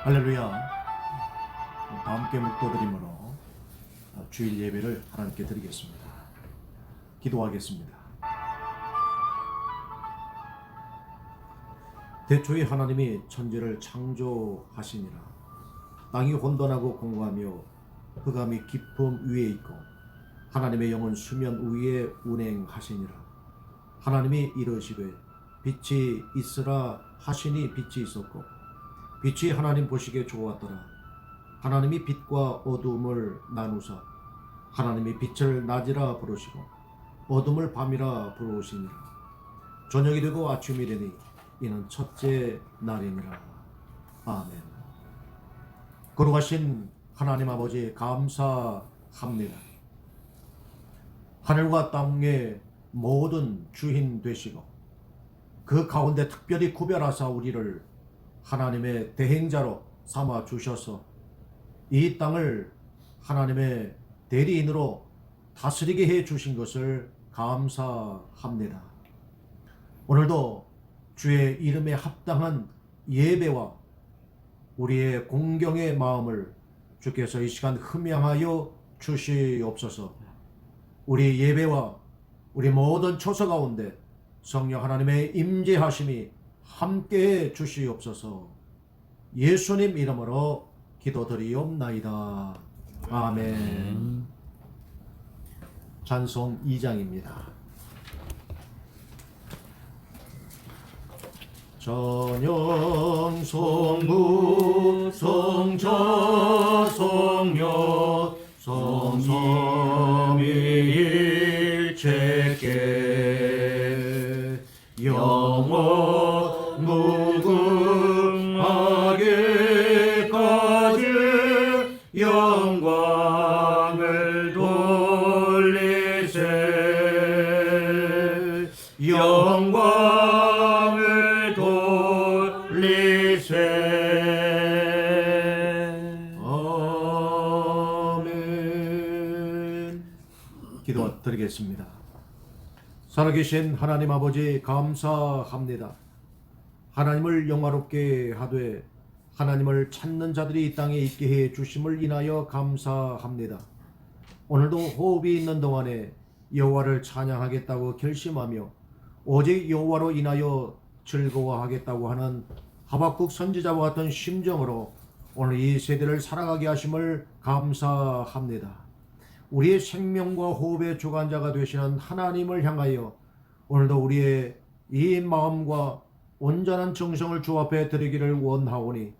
할렐루야. 다 함께 묵도드림으로 주일 예배를 하나님께 드리겠습니다. 기도하겠습니다. 대초에 하나님이 천지를 창조하시니라. 땅이 혼돈하고 공고하며 흑암이 깊음 위에 있고 하나님의 영은 수면 위에 운행하시니라. 하나님이 이르시되 빛이 있으라 하시니 빛이 있었고 빛이 하나님 보시기에 좋았더라. 하나님이 빛과 어둠을 나누사 하나님이 빛을 낮이라 부르시고 어둠을 밤이라 부르시니라. 저녁이 되고 아침이 되니 이는 첫째 날이니라. 아멘. 거룩하신 하나님 아버지 감사합니다. 하늘과 땅의 모든 주인 되시고 그 가운데 특별히 구별하사 우리를 하나님의 대행자로 삼아 주셔서 이 땅을 하나님의 대리인으로 다스리게 해 주신 것을 감사합니다. 오늘도 주의 이름에 합당한 예배와 우리의 공경의 마음을 주께서 이 시간 흠양하여 주시옵소서. 우리 예배와 우리 모든 처소 가운데 성령 하나님의 임재하심이 함께해 주시옵소서. 예수님 이름으로 기도드리옵나이다. 아멘. 찬송 2장입니다. 전영 성부 성자 성녀 성삼위일체께 영원 무궁하게까지 영광을 돌리세 영광을 돌리세. 아멘. 기도 드리겠습니다. 살아계신 하나님 아버지 감사합니다. 하나님을 영화롭게 하되 하나님을 찾는 자들이 이 땅에 있게 해 주심을 인하여 감사합니다. 오늘도 호흡이 있는 동안에 여호와를 찬양하겠다고 결심하며 오직 여호와로 인하여 즐거워하겠다고 하는 하박국 선지자와 같은 심정으로 오늘 이 세대를 살아가게 하심을 감사합니다. 우리의 생명과 호흡의 주관자가 되시는 하나님을 향하여 오늘도 우리의 이 마음과 온전한 정성을 주 앞에 드리기를 원하오니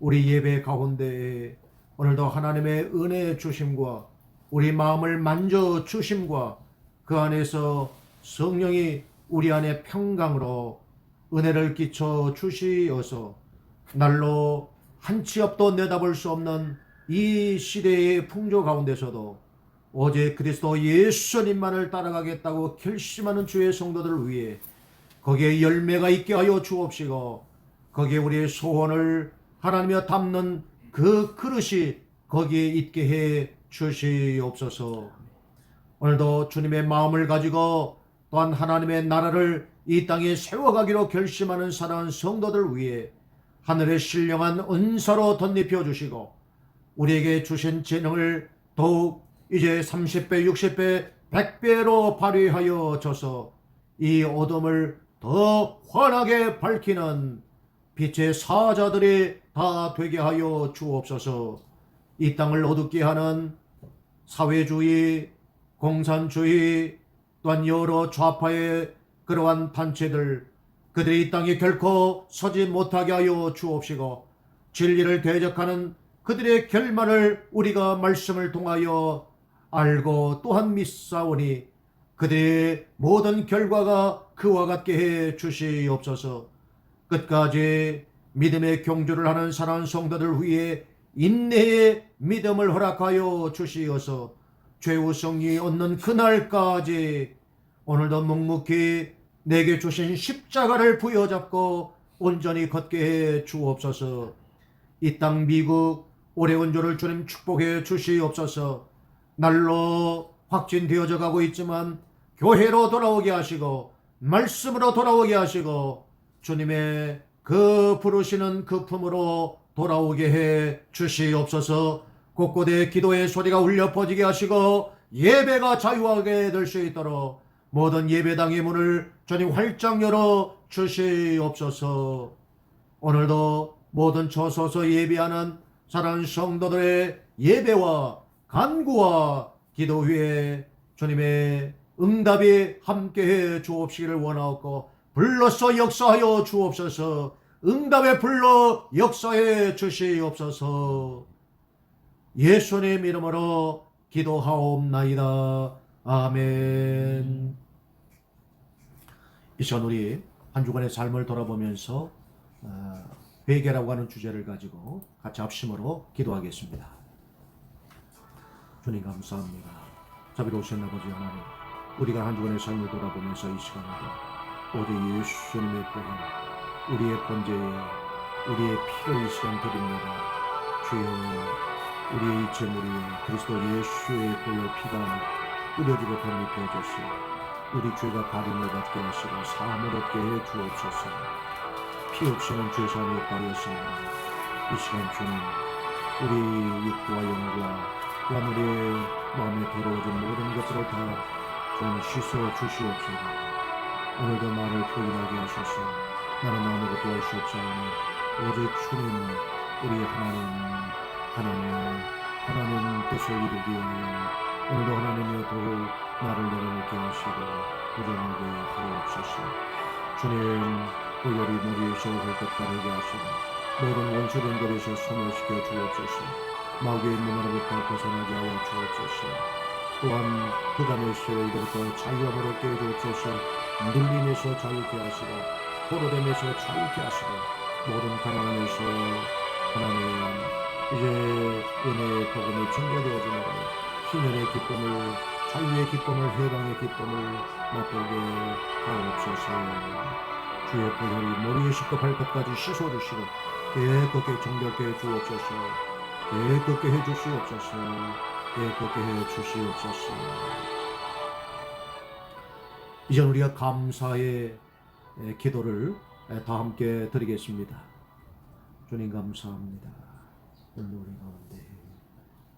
우리 예배 가운데에 오늘도 하나님의 은혜의 주심과 우리 마음을 만져 주심과 그 안에서 성령이 우리 안에 평강으로 은혜를 끼쳐 주시어서 날로 한 치 앞도 내다볼 수 없는 이 시대의 풍조 가운데서도 오직 그리스도 예수님만을 따라가겠다고 결심하는 주의 성도들을 위해 거기에 열매가 있게 하여 주옵시고 거기에 우리의 소원을 하나님여 담는 그 그릇이 거기에 있게 해 주시옵소서. 오늘도 주님의 마음을 가지고 또한 하나님의 나라를 이 땅에 세워가기로 결심하는 사랑하는 성도들 위해 하늘의 신령한 은사로 덧입혀 주시고 우리에게 주신 재능을 더욱 이제 30배, 60배, 100배로 발휘하여 줘서 이 어둠을 더 환하게 밝히는 빛의 사자들이 다 되게 하여 주옵소서. 이 땅을 어둡게 하는 사회주의, 공산주의, 또한 여러 좌파의 그러한 단체들, 그들이 이 땅에 결코 서지 못하게 하여 주옵시고 진리를 대적하는 그들의 결말을 우리가 말씀을 통하여 알고 또한 믿사오니 그들의 모든 결과가 그와 같게 해 주시옵소서. 끝까지 믿음의 경주를 하는 사랑하는 성도들 위해 인내의 믿음을 허락하여 주시어서 죄우성이 얻는 그날까지 오늘도 묵묵히 내게 주신 십자가를 부여잡고 온전히 걷게 해 주옵소서. 이 땅 미국 오레곤 주를 주님 축복해 주시옵소서. 날로 확진되어져 가고 있지만 교회로 돌아오게 하시고 말씀으로 돌아오게 하시고 주님의 그 부르시는 그 품으로 돌아오게 해 주시옵소서. 곳곳에 기도의 소리가 울려 퍼지게 하시고 예배가 자유하게 될 수 있도록 모든 예배당의 문을 주님 활짝 열어 주시옵소서. 오늘도 모든 처소서 예배하는 사랑하는 성도들의 예배와 간구와 기도 위에 주님의 응답이 함께해 주옵시기를 원하옵고 불러서 역사하여 주옵소서. 응답에 불러 역사해 주시옵소서. 예수님 이름으로 기도하옵나이다. 아멘. 이 시간 우리 한 주간의 삶을 돌아보면서 회개라고 하는 주제를 가지고 같이 합심으로 기도하겠습니다. 주님 감사합니다. 자비로우신 아버지 하나님, 우리가 한 주간의 삶을 돌아보면서 이 시간에도 오직 예수님의 복음, 우리의 번제에 우리의 피를 이 시간 드립니다. 주여, 우리의 제물이 그리스도 예수의 보혈 피가 뿌려지고 덧입혀졌으니 우리 죄가 가림을 받게 하시고 사함을 얻게 해 주옵소서. 피 없이는 죄사함이 없다였습니다. 이 시간 주님, 우리 육과 영과 또한 우리의 마음에 더러워진 모든 것들을 다 좀 씻어 주시옵소서. 오늘도 나를 부인하게 하셔서 나는 아무것도 할 수 없사오니 오직 주님, 우리 하나님 뜻을 이루기 위하여 오늘도 하나님이 더욱 나를 내려놓게 하시고 부정하게 하옵소서. 주님, 보혈이 머리 위에서 홀딱 가르게 하시고 모든 원수된 것에서 소멸시켜 주옵소서. 마귀의 문화로부터 벗어나게 하여 주옵소서. 또한 흑암에서 이로부터 자유함을 얻게 해주옵소서. 눌림에서 자유케 하시고 포로됨에서 자유케 하시고 모든 가난함에서 하나님 이제 은혜의 복음이 증거되어지는 희년의 기쁨을, 자유의 기쁨을, 해방의 기쁨을 맛보게 하옵소서. 주의 보혈이 머리에 씻고 발끝까지 씻어주시고 깨끗게 정결케 해 주옵소서. 깨끗게 해 주시옵소서. 깨끗게 해 주시옵소서. 이제 우리가 감사의 기도를 다 함께 드리겠습니다. 주님 감사합니다. 오늘 우리 가운데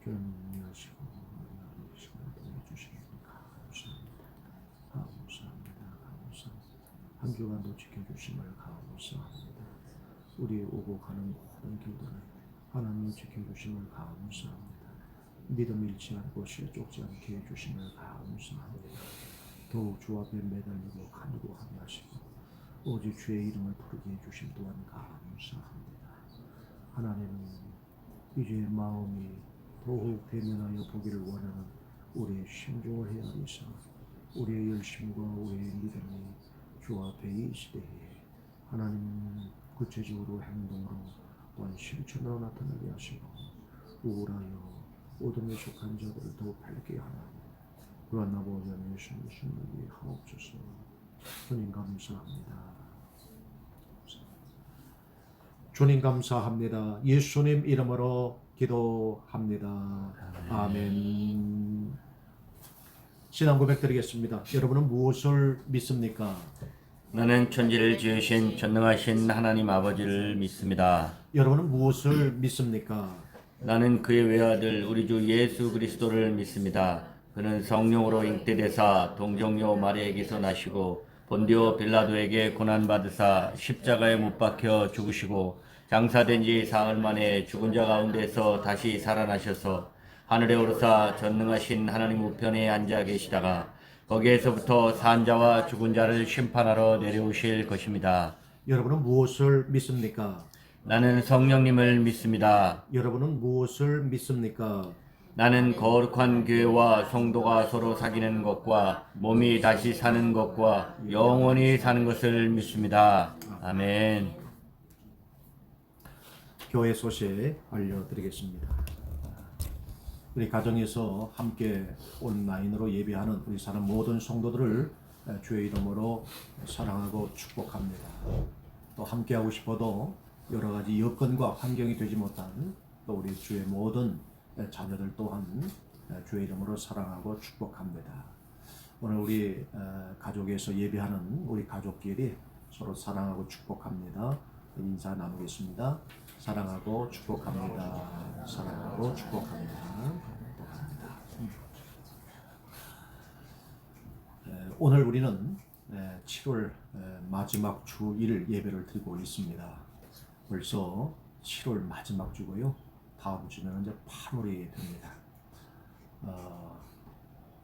견인하시고 시간을 보내주시니 감사합니다. 감사합니다. 한 주간도 지켜주심을 감사합니다. 우리 오고 가는 모든 길들을 하나님이 지켜주심을 감사합니다. 믿음 잃지 않고 실족지 않게 해주심을 감사합니다. 더욱 주 앞에 매달리고 간구하게 하시고 오직 주의 이름을 부르게 해주심 또한 감사합니다. 하나님은 이제 마음이 더욱 대면하여 보기를 원하는 우리의 심중을 헤아리사 우리의 열심과 우리의 믿음이 주 앞에 이 시대에 하나님 구체적으로 행동으로 또한 실천으로 나타나게 하시고 우울하여 어둠에 속한 자들을 더욱 밝게 하나니 그러한 아버지 하나님 예수님을 신뢰하게 하옵소서. 주님 감사합니다. 주님 감사합니다. 예수님 이름으로 기도합니다. 아멘. 신앙 고백 드리겠습니다. 여러분은 무엇을 믿습니까? 나는 천지를 지으신 전능하신 하나님 아버지를 믿습니다. 여러분은 무엇을 믿습니까? 나는 그의 외아들 우리 주 예수 그리스도를 믿습니다. 그는 성령으로 잉태되사 동정녀 마리아에게서 나시고 본디오 빌라도에게 고난받으사 십자가에 못 박혀 죽으시고 장사된 지 사흘 만에 죽은 자 가운데서 다시 살아나셔서 하늘에 오르사 전능하신 하나님 우편에 앉아 계시다가 거기에서부터 산 자와 죽은 자를 심판하러 내려오실 것입니다. 여러분은 무엇을 믿습니까? 나는 성령님을 믿습니다. 여러분은 무엇을 믿습니까? 나는 거룩한 교회와 성도가 서로 사귀는 것과 몸이 다시 사는 것과 영원히 사는 것을 믿습니다. 아멘. 교회 소식 알려드리겠습니다. 우리 가정에서 함께 온라인으로 예배하는 우리 사람 모든 성도들을 주의 이름으로 사랑하고 축복합니다. 또 함께하고 싶어도 여러 가지 여건과 환경이 되지 못한 또 우리 주의 모든 자녀들 또한 주의 이름으로 사랑하고 축복합니다. 오늘 우리 가족에서 예배하는 우리 가족끼리 서로 사랑하고 축복합니다. 인사 나누겠습니다. 사랑하고 축복합니다. 사랑하고 축복합니다. 오늘 우리는 7월 마지막 주 1일 예배를 드리고 있습니다. 벌써 7월 마지막 주고요. 다음 주면 이제 8월이 됩니다.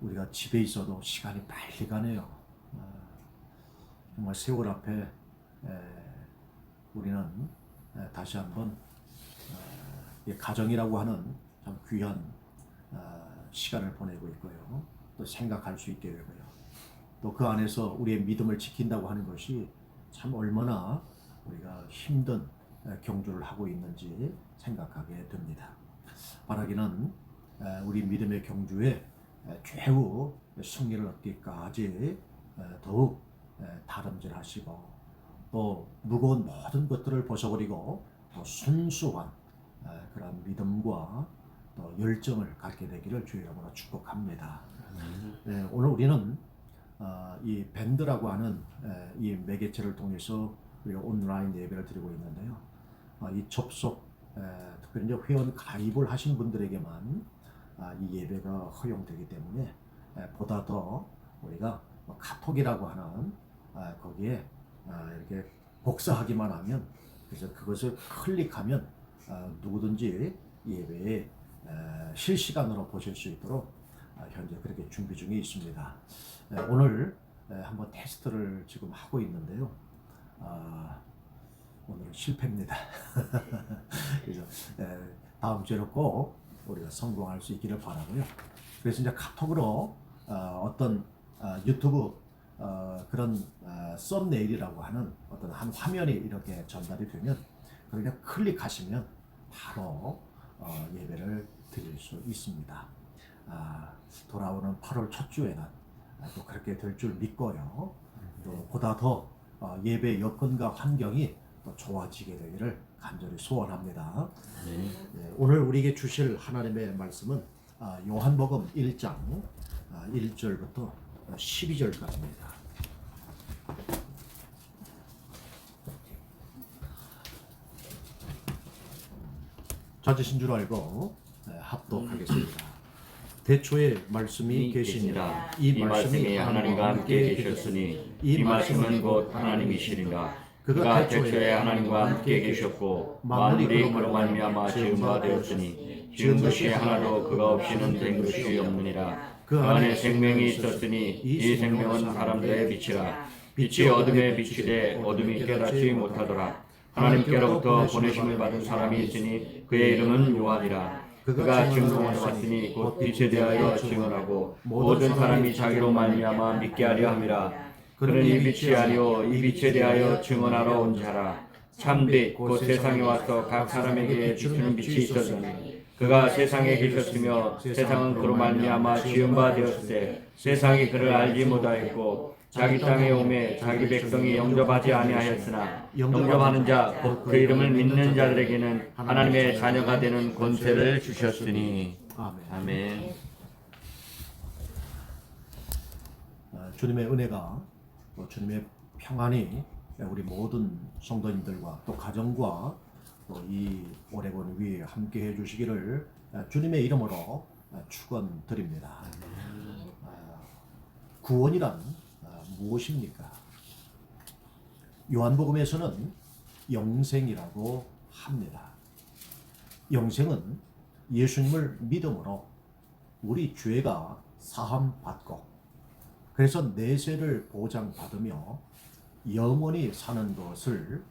우리가 집에 있어도 시간이 빨리 가네요. 정말 세월 앞에 우리는 다시 한번 가정이라고 하는 참 귀한 시간을 보내고 있고요. 또 생각할 수 있게 되고요. 또 그 안에서 우리의 믿음을 지킨다고 하는 것이 참 얼마나 우리가 힘든 경주를 하고 있는지 생각하게 됩니다. 바라기는 우리 믿음의 경주에 최후 승리를 얻기까지 더욱 다름질하시고 또 무거운 모든 것들을 벗어버리고 또 순수한 그런 믿음과 또 열정을 갖게 되기를 주의 이름으로 축복합니다. 오늘 우리는 이 밴드라고 하는 이 매개체를 통해서 우리가 온라인 예배를 드리고 있는데요. 이 접속, 특별히 이제 회원 가입을 하신 분들에게만 이 예배가 허용되기 때문에 보다 더 우리가 카톡이라고 하는 거기에 이렇게 복사하기만 하면, 그래서 그것을 클릭하면 누구든지 예배에 실시간으로 보실 수 있도록 현재 그렇게 준비 중에 있습니다. 오늘 한번 테스트를 지금 하고 있는데요. 오늘은 실패입니다. 그래서 다음 주에는 꼭 우리가 성공할 수 있기를 바라고요. 그래서 이제 카톡으로 어떤 유튜브 그런 썸네일이라고 하는 어떤 한 화면이 이렇게 전달이 되면 그냥 클릭하시면 바로 예배를 드릴 수 있습니다. 돌아오는 8월 첫 주에는 또 그렇게 될 줄 믿고요. 또 보다 더 예배 여건과 환경이 또 좋아지게 되기를 간절히 소원합니다. 오늘 우리에게 주실 하나님의 말씀은 요한복음 1장 1절부터 12절까지입니다. 찾으신 줄 알고 합독하겠습니다. 대초에 말씀이 계시니라. 이 말씀이 하나님과 함께 계셨으니 이 말씀은 곧 하나님이시니라. 그가 대초에 하나님과 함께 계셨고 만물이 그로 말미암아 지은 바 되었으니 지은 것이 하나도 그가 없이는 된 것이 없느니라. 그 안에 생명이 있었으니 이 생명은 사람들의 빛이라. 빛이 어둠에 비치되 어둠이 깨닫지 못하더라. 하나님께로부터 보내심을 받은 사람이 있으니 그의 이름은 요한이라. 그가 증거원에 왔으니 곧 빛에 대하여 증언하고 모든 사람이 자기로 말미암아 믿게 하려 함이라. 그는 이 빛이 아니요 이 빛에 대하여 증언하러 온 자라. 참빛 곧 세상에 와서 각 사람에게 비추는 빛이 있었으니 그가 세상에 계셨으며 세상은 그로 말미암아 지은 바 되었으되 세상이 그를 알지 못하였고 자기 땅에 오매 자기 백성이 영접하지 아니하였으나 영접하는 자 곧 그 이름을 믿는 자들에게는 하나님의 자녀가 되는 권세를 주셨으니. 아멘. 주님의 은혜가 또 주님의 평안이 우리 모든 성도님들과 또 가정과 또 이 오레곤 위에 함께 해주시기를 주님의 이름으로 축원드립니다. 구원이란 무엇입니까? 요한복음에서는 영생이라고 합니다. 영생은 예수님을 믿음으로 우리 죄가 사함받고 그래서 내세를 보장받으며 영원히 사는 것을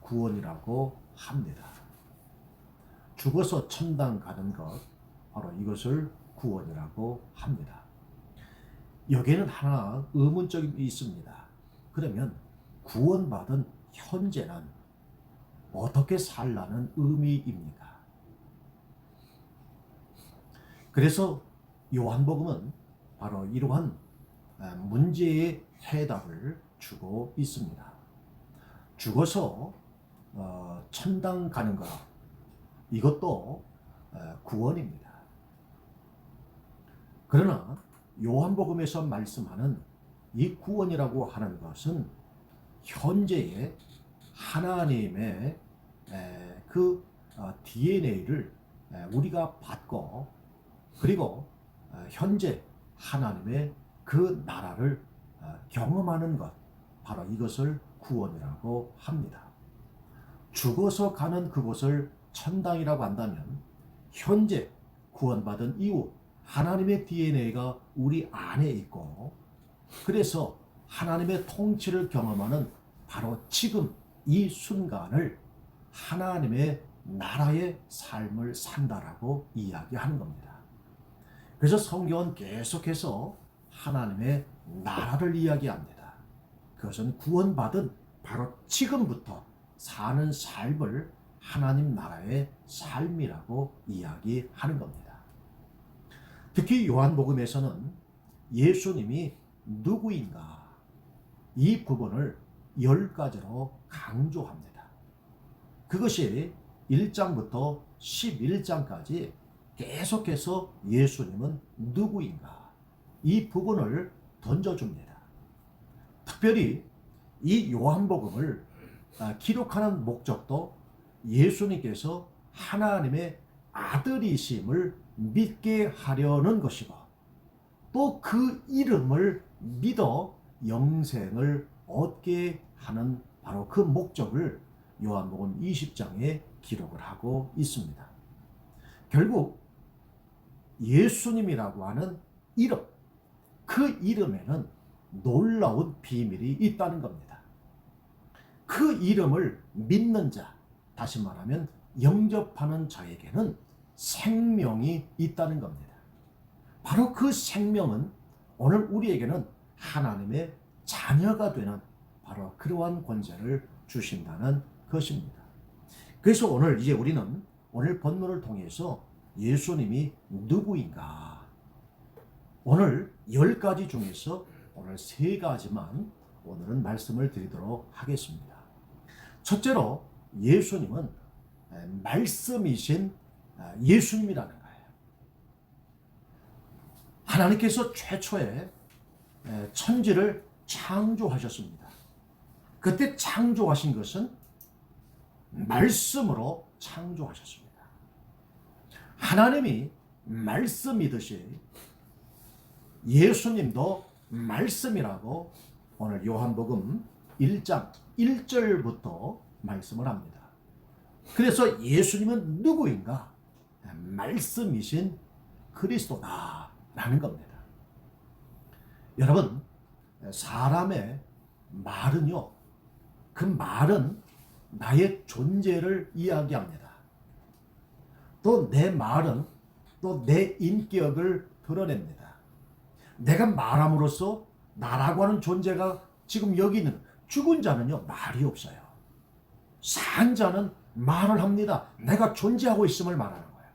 구원이라고 합니다. 죽어서 천당 가는 것, 바로 이것을 구원이라고 합니다. 여기에는 하나 의문점이 있습니다. 그러면 구원받은 현재는 어떻게 살라는 의미입니까? 그래서 요한복음은 바로 이러한 문제의 해답을 주고 있습니다. 죽어서 천당 가는 것, 이것도 구원입니다. 그러나 요한복음에서 말씀하는 이 구원이라고 하는 것은 현재의 하나님의 그 DNA를 우리가 받고 그리고 현재 하나님의 그 나라를 경험하는 것, 바로 이것을 구원이라고 합니다. 죽어서 가는 그곳을 천당이라고 한다면 현재 구원받은 이후 하나님의 DNA가 우리 안에 있고, 그래서 하나님의 통치를 경험하는 바로 지금 이 순간을 하나님의 나라의 삶을 산다라고 이야기하는 겁니다. 그래서 성경은 계속해서 하나님의 나라를 이야기합니다. 그것은 구원받은 바로 지금부터 사는 삶을 하나님 나라의 삶이라고 이야기하는 겁니다. 특히 요한복음에서는 예수님이 누구인가 이 부분을 10가지로 강조합니다. 그것이 1장부터 11장까지 계속해서 예수님은 누구인가 이 부분을 던져줍니다. 특별히 이 요한복음을 기록하는 목적도 예수님께서 하나님의 아들이심을 믿게 하려는 것이고, 또 그 이름을 믿어 영생을 얻게 하는 바로 그 목적을 요한복음 20장에 기록을 하고 있습니다. 결국 예수님이라고 하는 이름, 그 이름에는 놀라운 비밀이 있다는 겁니다. 그 이름을 믿는 자, 다시 말하면 영접하는 자에게는 생명이 있다는 겁니다. 바로 그 생명은 오늘 우리에게는 하나님의 자녀가 되는 바로 그러한 권세를 주신다는 것입니다. 그래서 오늘 이제 우리는 오늘 본문을 통해서 예수님이 누구인가, 오늘 10가지 중에서 오늘 3가지만 오늘은 말씀을 드리도록 하겠습니다. 첫째로 예수님은 말씀이신 예수님이라는 거예요. 하나님께서 최초에 천지를 창조하셨습니다. 그때 창조하신 것은 말씀으로 창조하셨습니다. 하나님이 말씀이듯이 예수님도 말씀이라고 오늘 요한복음 1장 1절부터 말씀을 합니다. 그래서 예수님은 누구인가? 말씀이신 그리스도다라는 겁니다. 여러분, 사람의 말은요, 그 말은 나의 존재를 이야기합니다. 또 내 말은 또 내 인격을 드러냅니다. 내가 말함으로써 나라고 하는 존재가 지금 여기 있는, 죽은 자는요 말이 없어요. 산 자는 말을 합니다. 내가 존재하고 있음을 말하는 거예요.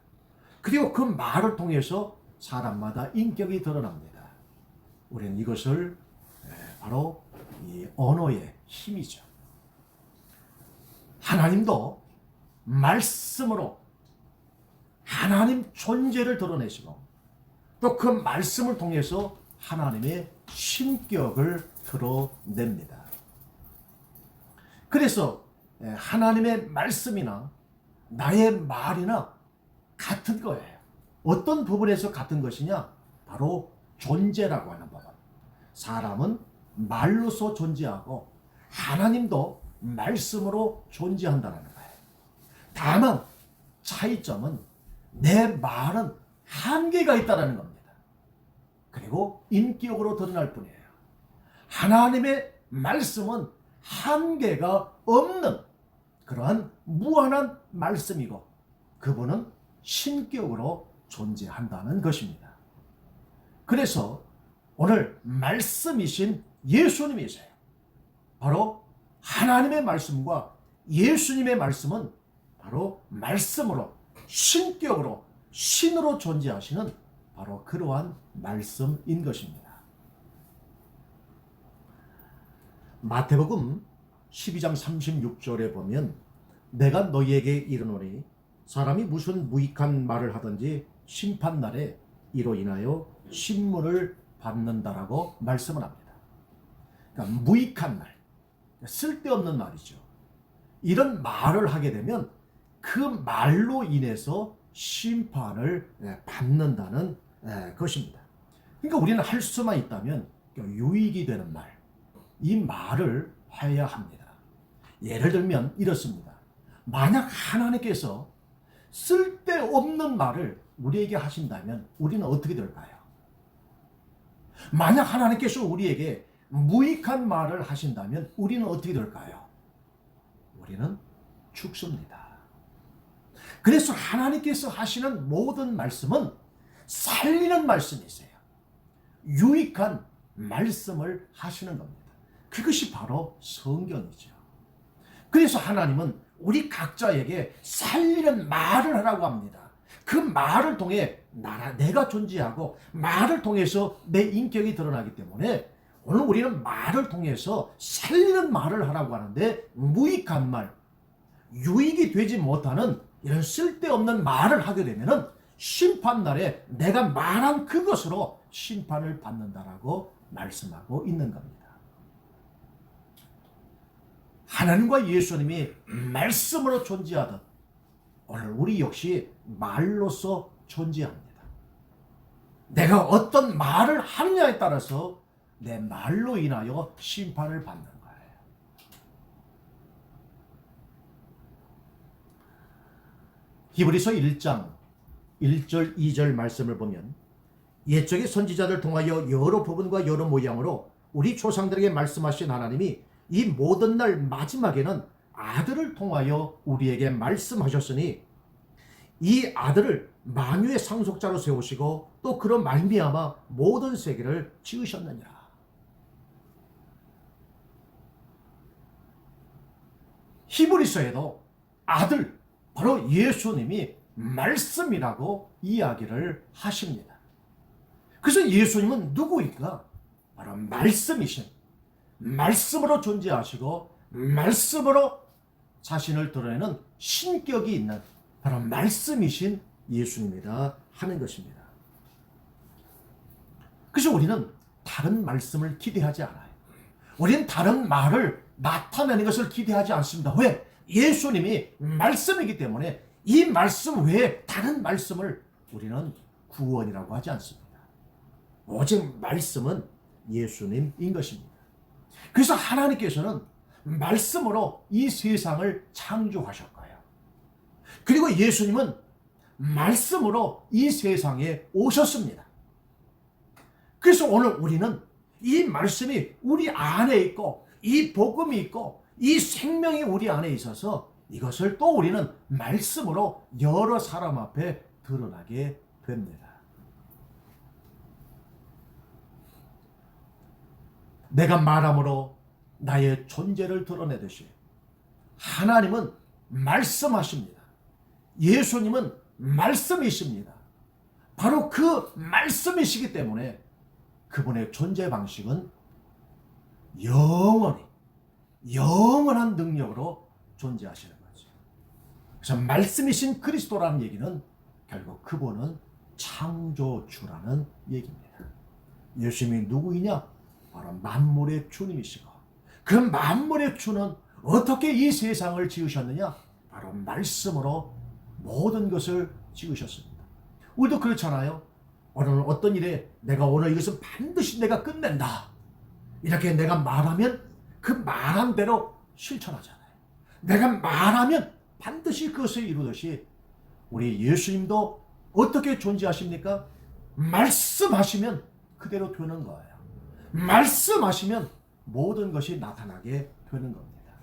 그리고 그 말을 통해서 사람마다 인격이 드러납니다. 우리는 이것을 바로 이 언어의 힘이죠. 하나님도 말씀으로 하나님 존재를 드러내시고, 또 그 말씀을 통해서 하나님의 신격을 드러냅니다. 그래서 하나님의 말씀이나 나의 말이나 같은 거예요. 어떤 부분에서 같은 것이냐? 바로 존재라고 하는 부분. 사람은 말로서 존재하고 하나님도 말씀으로 존재한다는 거예요. 다만 차이점은 내 말은 한계가 있다는 겁니다. 그리고 인격으로 드러날 뿐이에요. 하나님의 말씀은 한계가 없는 그러한 무한한 말씀이고, 그분은 신격으로 존재한다는 것입니다. 그래서 오늘 말씀이신 예수님이세요. 바로 하나님의 말씀과 예수님의 말씀은 바로 말씀으로, 신격으로, 신으로 존재하시는 바로 그러한 말씀인 것입니다. 마태복음 12장 36절에 보면, 내가 너희에게 이르노니 사람이 무슨 무익한 말을 하든지 심판날에 이로 인하여 신문을 받는다라고 말씀을 합니다. 그러니까 무익한 말, 쓸데없는 말이죠. 이런 말을 하게 되면 그 말로 인해서 심판을 받는다는 것입니다. 그러니까 우리는 할 수만 있다면 유익이 되는 말, 이 말을 해야 합니다. 예를 들면 이렇습니다. 만약 하나님께서 쓸데없는 말을 우리에게 하신다면 우리는 어떻게 될까요? 만약 하나님께서 우리에게 무익한 말을 하신다면 우리는 어떻게 될까요? 우리는 죽습니다. 그래서 하나님께서 하시는 모든 말씀은 살리는 말씀이세요. 유익한 말씀을 하시는 겁니다. 그것이 바로 성경이죠. 그래서 하나님은 우리 각자에게 살리는 말을 하라고 합니다. 그 말을 통해 내가 존재하고 말을 통해서 내 인격이 드러나기 때문에 오늘 우리는 말을 통해서 살리는 말을 하라고 하는데 무익한 말, 유익이 되지 못하는 이런 쓸데없는 말을 하게 되면 심판날에 내가 말한 그것으로 심판을 받는다라고 말씀하고 있는 겁니다. 하나님과 예수님이 말씀으로 존재하듯 오늘 우리 역시 말로서 존재합니다. 내가 어떤 말을 하느냐에 따라서 내 말로 인하여 심판을 받는 거예요. 히브리서 1장 1절 2절 말씀을 보면 옛적의 선지자들 통하여 여러 부분과 여러 모양으로 우리 조상들에게 말씀하신 하나님이 이 모든 날 마지막에는 아들을 통하여 우리에게 말씀하셨으니 이 아들을 만유의 상속자로 세우시고 또 그로 말미암아 모든 세계를 지으셨느니라. 히브리서에도 아들, 바로 예수님이 말씀이라고 이야기를 하십니다. 그래서 예수님은 누구일까? 바로 말씀이신, 말씀으로 존재하시고 말씀으로 자신을 드러내는 신격이 있는 바로 말씀이신 예수님이라 하는 것입니다. 그래서 우리는 다른 말씀을 기대하지 않아요. 우리는 다른 말을 나타내는 것을 기대하지 않습니다. 왜? 예수님이 말씀이기 때문에 이 말씀 외에 다른 말씀을 우리는 구원이라고 하지 않습니다. 오직 말씀은 예수님인 것입니다. 그래서 하나님께서는 말씀으로 이 세상을 창조하셨고요. 그리고 예수님은 말씀으로 이 세상에 오셨습니다. 그래서 오늘 우리는 이 말씀이 우리 안에 있고 이 복음이 있고 이 생명이 우리 안에 있어서 이것을 또 우리는 말씀으로 여러 사람 앞에 드러나게 됩니다. 내가 말함으로 나의 존재를 드러내듯이 하나님은 말씀하십니다. 예수님은 말씀이십니다. 바로 그 말씀이시기 때문에 그분의 존재 방식은 영원한 능력으로 존재하시는 거죠. 그래서 말씀이신 그리스도라는 얘기는 결국 그분은 창조주라는 얘기입니다. 예수님이 누구이냐? 바로 만물의 주님이시고 그 만물의 주는 어떻게 이 세상을 지으셨느냐? 바로 말씀으로 모든 것을 지으셨습니다. 우리도 그렇잖아요. 오늘 어떤 일에 내가 오늘 이것은 반드시 내가 끝낸다. 이렇게 내가 말하면 그 말한 대로 실천하잖아요. 내가 말하면 반드시 그것을 이루듯이 우리 예수님도 어떻게 존재하십니까? 말씀하시면 그대로 되는 거예요. 말씀하시면 모든 것이 나타나게 되는 겁니다.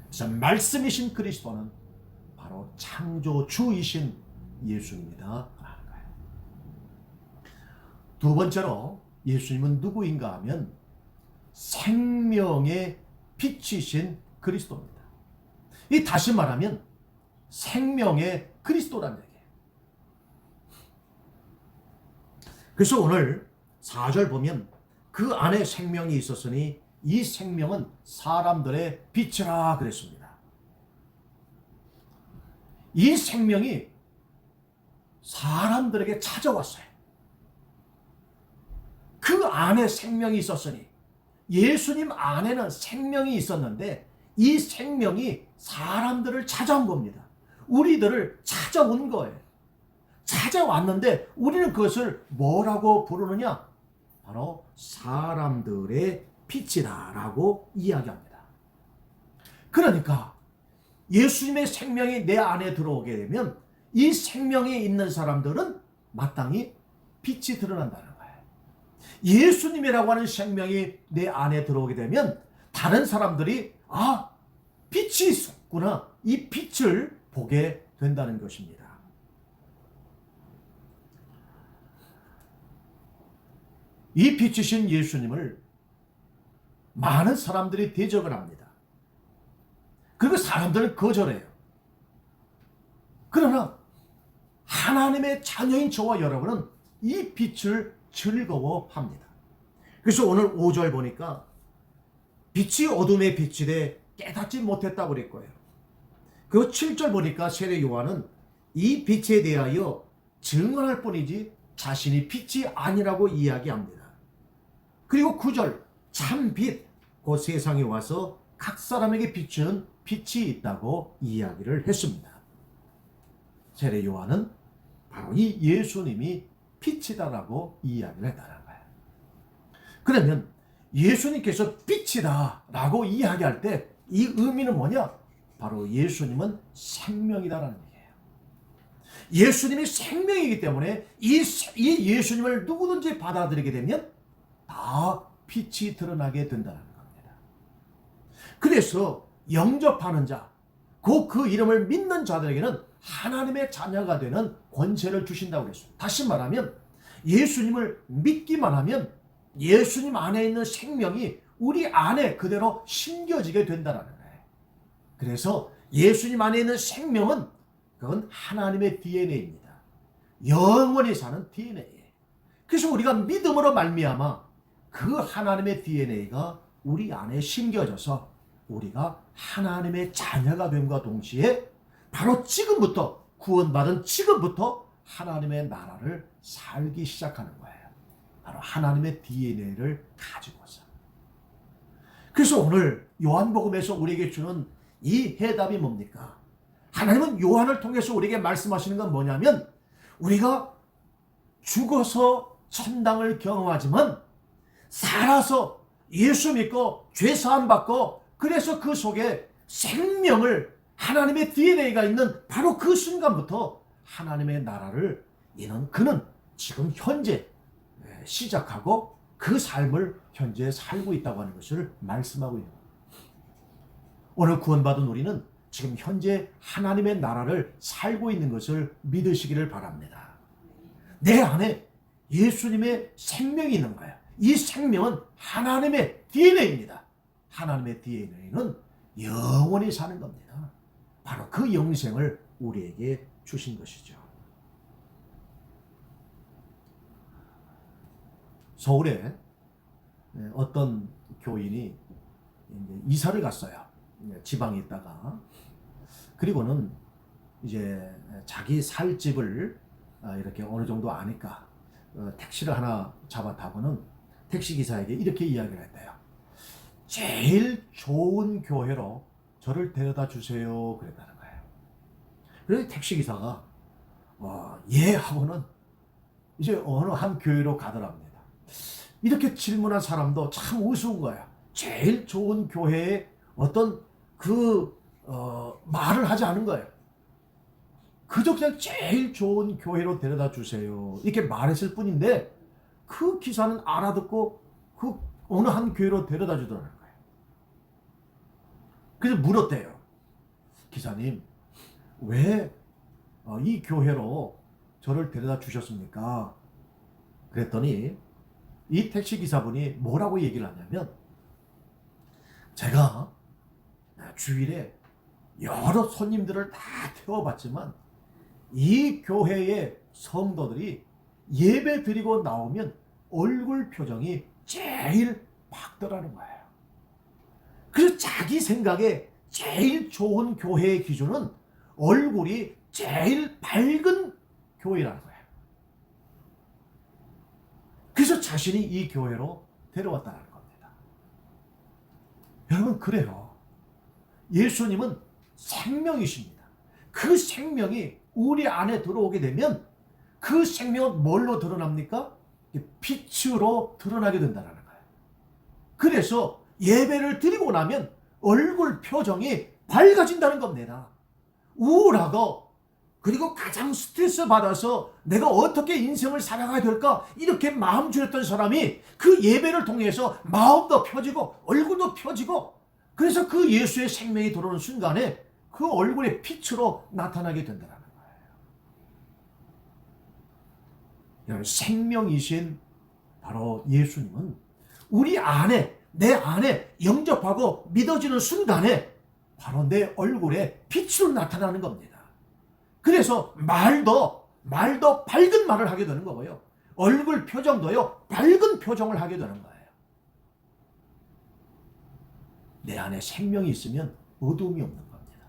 그래서 말씀이신 그리스도는 바로 창조주이신 예수님이다. 두 번째로 예수님은 누구인가 하면 생명의 빛이신 그리스도입니다. 이 다시 말하면 생명의 그리스도라는 얘기예요. 그래서 오늘 4절 보면 그 안에 생명이 있었으니 이 생명은 사람들의 빛이라 그랬습니다. 이 생명이 사람들에게 찾아왔어요. 그 안에 생명이 있었으니 예수님 안에는 생명이 있었는데 이 생명이 사람들을 찾아온 겁니다. 우리들을 찾아온 거예요. 찾아왔는데 우리는 그것을 뭐라고 부르느냐? 바로 사람들의 빛이다라고 이야기합니다. 그러니까 예수님의 생명이 내 안에 들어오게 되면 이 생명이 있는 사람들은 마땅히 빛이 드러난다는 거예요. 예수님이라고 하는 생명이 내 안에 들어오게 되면 다른 사람들이 빛이 있었구나, 이 빛을 보게 된다는 것입니다. 이 빛이신 예수님을 많은 사람들이 대적을 합니다. 그리고 사람들은 거절해요. 그러나 하나님의 자녀인 저와 여러분은 이 빛을 즐거워합니다. 그래서 오늘 5절 보니까 빛이 어둠의 빛이 돼 깨닫지 못했다고 그랬고요. 그리고 7절 보니까 세례 요한은 이 빛에 대하여 증언할 뿐이지 자신이 빛이 아니라고 이야기합니다. 그리고 9절 참 빛, 그 세상에 와서 각 사람에게 비추는 빛이 있다고 이야기를 했습니다. 세례 요한은 바로 이 예수님이 빛이다라고 이야기를 했다는 거예요. 그러면 예수님께서 빛이다라고 이야기할 때 이 의미는 뭐냐? 바로 예수님은 생명이다라는 얘기예요. 예수님이 생명이기 때문에 이 예수님을 누구든지 받아들이게 되면 다 빛이 드러나게 된다는 겁니다. 그래서 영접하는 자, 그 이름을 믿는 자들에게는 하나님의 자녀가 되는 권세를 주신다고 그랬습니다. 다시 말하면 예수님을 믿기만 하면 예수님 안에 있는 생명이 우리 안에 그대로 심겨지게 된다는 거예요. 그래서 예수님 안에 있는 생명은 그건 하나님의 DNA입니다. 영원히 사는 DNA. 그래서 우리가 믿음으로 말미암아 그 하나님의 DNA가 우리 안에 심겨져서 우리가 하나님의 자녀가 됨과 동시에 바로 지금부터 구원받은 지금부터 하나님의 나라를 살기 시작하는 거예요. 바로 하나님의 DNA를 가지고서. 그래서 오늘 요한복음에서 우리에게 주는 이 해답이 뭡니까? 하나님은 요한을 통해서 우리에게 말씀하시는 건 뭐냐면 우리가 죽어서 천당을 경험하지만 살아서 예수 믿고 죄사함 받고 그래서 그 속에 생명을 하나님의 DNA가 있는 바로 그 순간부터 하나님의 나라를 그는 지금 현재 시작하고 그 삶을 현재 살고 있다고 하는 것을 말씀하고 있는 거예요. 오늘 구원받은 우리는 지금 현재 하나님의 나라를 살고 있는 것을 믿으시기를 바랍니다. 내 안에 예수님의 생명이 있는 거예요. 이 생명은 하나님의 DNA입니다. 하나님의 DNA는 영원히 사는 겁니다. 바로 그 영생을 우리에게 주신 것이죠. 서울에 어떤 교인이 이사를 갔어요. 지방에 있다가. 그리고는 이제 자기 살 집을 이렇게 어느 정도 아니까 택시를 하나 잡아 타고는 택시기사에게 이렇게 이야기를 했대요. 제일 좋은 교회로 저를 데려다 주세요. 그랬다는 거예요. 그래서 택시기사가 예 하고는 이제 어느 한 교회로 가더랍니다. 이렇게 질문한 사람도 참 우스운 거야. 제일 좋은 교회에 어떤 말을 하지 않은 거예요. 그저 그냥 제일 좋은 교회로 데려다 주세요. 이렇게 말했을 뿐인데 그 기사는 알아듣고 그 어느 한 교회로 데려다 주더라는 거예요. 그래서 물었대요. 기사님, 왜 이 교회로 저를 데려다 주셨습니까? 그랬더니 이 택시기사분이 뭐라고 얘기를 하냐면 제가 주일에 여러 손님들을 다 태워봤지만 이 교회의 성도들이 예배 드리고 나오면 얼굴 표정이 제일 밝더라는 거예요. 그래서 자기 생각에 제일 좋은 교회의 기준은 얼굴이 제일 밝은 교회라는 거예요. 그래서 자신이 이 교회로 데려왔다는 겁니다. 여러분, 그래요. 예수님은 생명이십니다. 그 생명이 우리 안에 들어오게 되면 그 생명은 뭘로 드러납니까? 빛으로 드러나게 된다는 거예요. 그래서 예배를 드리고 나면 얼굴 표정이 밝아진다는 겁니다. 우울하고 그리고 가장 스트레스 받아서 내가 어떻게 인생을 살아가야 될까 이렇게 마음 졸였던 사람이 그 예배를 통해서 마음도 펴지고 얼굴도 펴지고 그래서 그 예수의 생명이 들어오는 순간에 그 얼굴의 빛으로 나타나게 된다는 거예요. 생명이신 바로 예수님은 우리 안에 내 안에 영접하고 믿어지는 순간에 바로 내 얼굴에 빛으로 나타나는 겁니다. 그래서 말도 밝은 말을 하게 되는 거고요. 얼굴 표정도요 밝은 표정을 하게 되는 거예요. 내 안에 생명이 있으면 어두움이 없는 겁니다.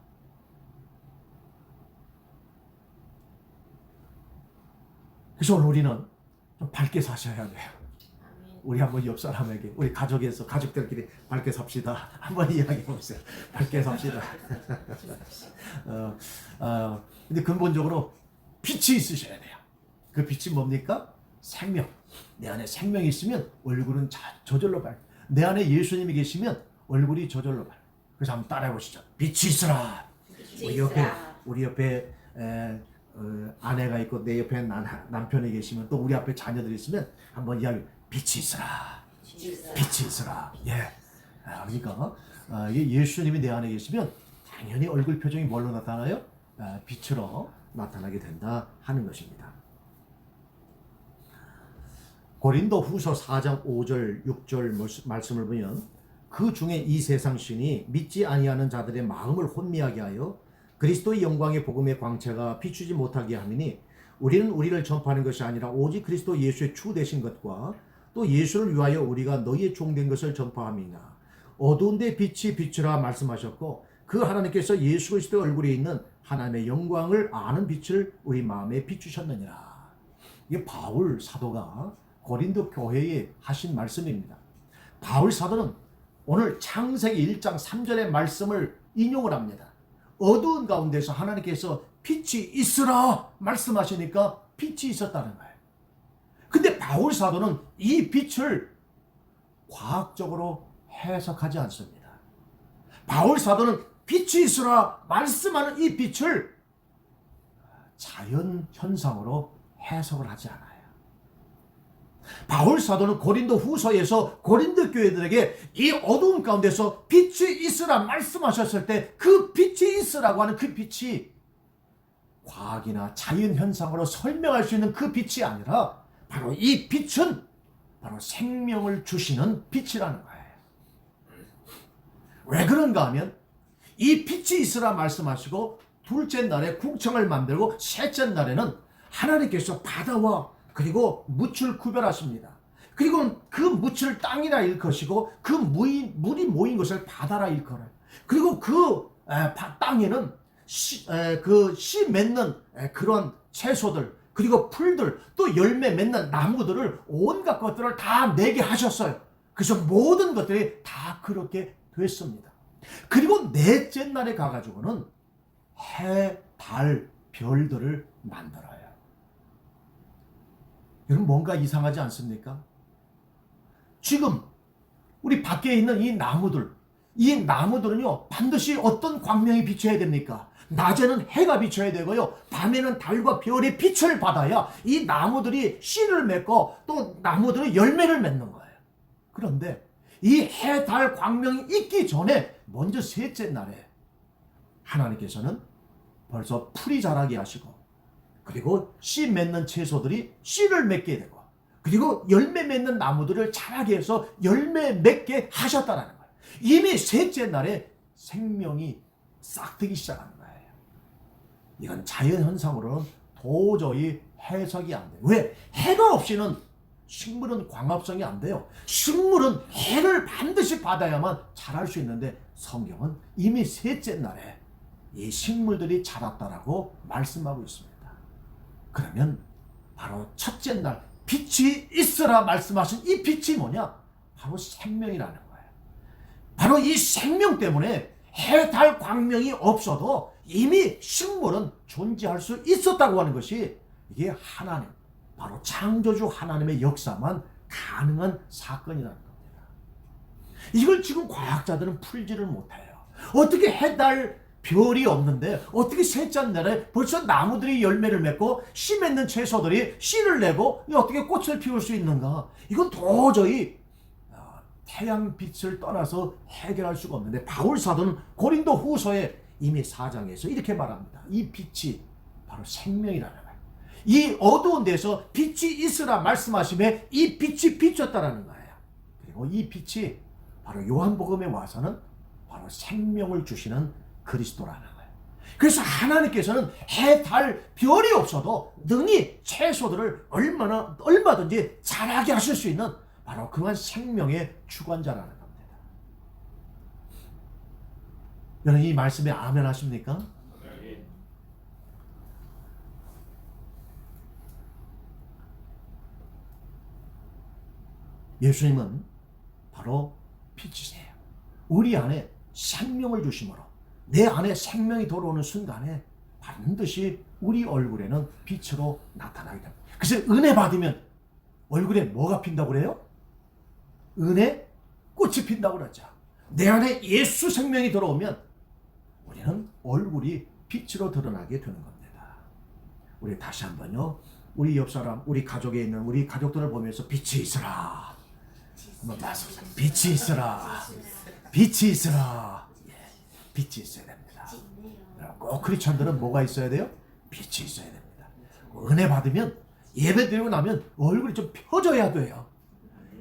그래서 오늘 우리는 좀 밝게 사셔야 돼요. 우리 한번 옆 사람에게 우리 가족들끼리 밝게 삽시다. 한번 이야기해 보세요. 밝게 삽시다. 근데 근본적으로 빛이 있으셔야 돼요. 그 빛이 뭡니까? 생명. 내 안에 생명이 있으면 얼굴은 저절로 밝고 내 안에 예수님이 계시면 얼굴이 저절로 밝고. 그래서 한번 따라해 보시죠. 빛이 있으라. 우리 옆에 아내가 있고 내 옆에 남편이 계시면 또 우리 앞에 자녀들이 있으면 한번 이야기. 빛이 있으라. 빛이 있으라. 예. 그러니까 예수님이 내 안에 계시면 당연히 얼굴 표정이 뭘로 나타나요? 빛으로 나타나게 된다 하는 것입니다. 고린도 후서 4장 5절 6절 말씀을 보면 그 중에 이 세상 신이 믿지 아니하는 자들의 마음을 혼미하게 하여 그리스도의 영광의 복음의 광채가 비추지 못하게 하미니 우리는 우리를 전파하는 것이 아니라 오직 그리스도 예수의 주 되신 것과 또 예수를 위하여 우리가 너희의 종된 것을 전파함이나 어두운 데 빛이 비추라 말씀하셨고 그 하나님께서 예수 그리스도의 얼굴에 있는 하나님의 영광을 아는 빛을 우리 마음에 비추셨느니라. 이게 바울 사도가 고린도 교회에 하신 말씀입니다. 바울 사도는 오늘 창세기 1장 3절의 말씀을 인용을 합니다. 어두운 가운데서 하나님께서 빛이 있으라 말씀하시니까 빛이 있었다는 거예요. 근데 바울 사도는 이 빛을 과학적으로 해석하지 않습니다. 바울 사도는 빛이 있으라 말씀하는 이 빛을 자연 현상으로 해석을 하지 않아요. 바울 사도는 고린도 후서에서 고린도 교회들에게 이 어두운 가운데서 빛이 있으라 말씀하셨을 때 그 빛이 있으라고 하는 그 빛이 과학이나 자연 현상으로 설명할 수 있는 그 빛이 아니라 바로 이 빛은 바로 생명을 주시는 빛이라는 거예요. 왜 그런가 하면 이 빛이 있으라 말씀하시고 둘째 날에 궁창을 만들고 셋째 날에는 하나님께서 바다와 그리고 묻을 구별하십니다. 그리고 그 묻을 땅이라 일컫시고 그 물이 모인 것을 바다라 일컬어요. 그리고 그 땅에는 씨 맺는 그런 채소들 그리고 풀들 또 열매 맺는 나무들을 온갖 것들을 다 내게 하셨어요. 그래서 모든 것들이 다 그렇게 됐습니다. 그리고 넷째 날에 가가지고는 해, 달, 별들을 만들어요. 여러분 뭔가 이상하지 않습니까? 지금 우리 밖에 있는 이 나무들은요 반드시 어떤 광명이 비춰야 됩니까? 낮에는 해가 비춰야 되고요 밤에는 달과 별의 빛을 받아야 이 나무들이 씨를 맺고 또 나무들이 열매를 맺는 거예요. 그런데 이 해, 달 광명이 있기 전에 먼저 셋째 날에 하나님께서는 벌써 풀이 자라게 하시고 그리고 씨 맺는 채소들이 씨를 맺게 되고 그리고 열매 맺는 나무들을 자라게 해서 열매 맺게 하셨다는 거예요. 이미 셋째 날에 생명이 싹트기 시작하는 거예요. 이건 자연현상으로는 도저히 해석이 안 돼요. 왜? 해가 없이는 식물은 광합성이 안 돼요. 식물은 해를 반드시 받아야만 자랄 수 있는데 성경은 이미 셋째 날에 이 식물들이 자랐다라고 말씀하고 있습니다. 그러면 바로 첫째 날 빛이 있으라 말씀하신 이 빛이 뭐냐? 바로 생명이라는 거예요. 바로 이 생명 때문에 해, 달, 광명이 없어도 이미 식물은 존재할 수 있었다고 하는 것이 이게 하나님, 바로 창조주 하나님의 역사만 가능한 사건이라는 겁니다. 이걸 지금 과학자들은 풀지를 못해요. 어떻게 해, 달, 별이 없는데 어떻게 셋째 날에 벌써 나무들이 열매를 맺고 씨 맺는 채소들이 씨를 내고 어떻게 꽃을 피울 수 있는가? 이건 도저히 태양빛을 떠나서 해결할 수가 없는데, 바울 사도는 고린도 후서에 이미 4장에서 이렇게 말합니다. 이 빛이 바로 생명이라는 거예요. 이 어두운 데서 빛이 있으라 말씀하심에 이 빛이 비쳤다라는 거예요. 그리고 이 빛이 바로 요한복음에 와서는 바로 생명을 주시는 그리스도라는 거예요. 그래서 하나님께서는 해, 달, 별이 없어도 능히 채소들을 얼마든지 자라게 하실 수 있는 바로 그러한 생명의 주관자라는 겁니다. 여러분, 이 말씀에 아멘 하십니까? 예수님은 바로 빛이세요. 우리 안에 생명을 주심으로 내 안에 생명이 들어오는 순간에 반드시 우리 얼굴에는 빛으로 나타나게 됩니다. 그래서 은혜 받으면 얼굴에 뭐가 핀다고 그래요? 은혜 꽃이 핀다고 그러죠. 내 안에 예수 생명이 들어오면 우리는 얼굴이 빛으로 드러나게 되는 겁니다. 우리 다시 한번요, 우리 옆 사람, 우리 가족에 있는 우리 가족들을 보면서 빛이 있으라. 빛이 있으라. 빛이 있으라. 빛이 있어야 됩니다. 꼭 크리스천들은 뭐가 있어야 돼요? 빛이 있어야 됩니다. 은혜 받으면 예배 드리고 나면 얼굴이 좀 펴져야 돼요.